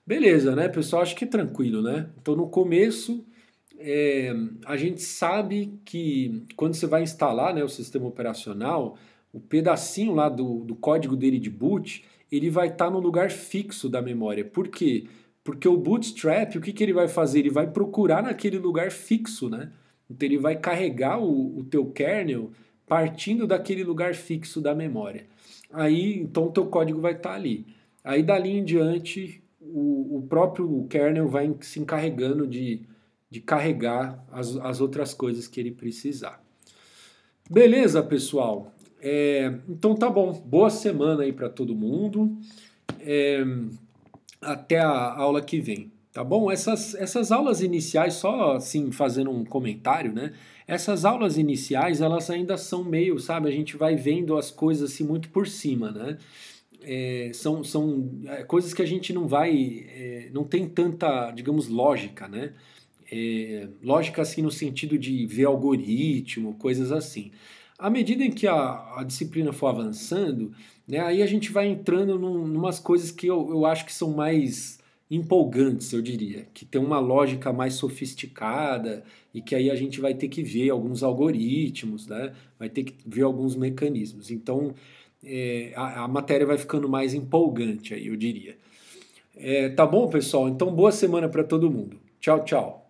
Beleza, né, pessoal? Acho que é tranquilo, né? Então, no começo, a gente sabe que quando você vai instalar, né, o sistema operacional, o pedacinho lá do código dele de boot, ele vai estar no lugar fixo da memória. Por quê? Porque o Bootstrap, o que ele vai fazer? Ele vai procurar naquele lugar fixo, né? Então ele vai carregar o teu kernel partindo daquele lugar fixo da memória. Aí, então o teu código vai estar ali. Aí dali em diante, o próprio kernel vai se encarregando de carregar as outras coisas que ele precisar. Beleza, pessoal? Então tá bom. Boa semana aí para todo mundo. Até a aula que vem. Tá bom? Essas aulas iniciais, só assim fazendo um comentário, né? Essas aulas iniciais, elas ainda são meio, sabe? A gente vai vendo as coisas assim muito por cima, né? São coisas que a gente não vai, não tem tanta, digamos, lógica, né? Lógica assim no sentido de ver algoritmo, coisas assim. À medida em que a disciplina for avançando, né, aí a gente vai entrando numas coisas que eu acho que são mais empolgantes, eu diria, que tem uma lógica mais sofisticada e que aí a gente vai ter que ver alguns algoritmos, né, vai ter que ver alguns mecanismos. Então, a matéria vai ficando mais empolgante aí, eu diria. Tá bom, pessoal? Então, boa semana para todo mundo. Tchau, tchau.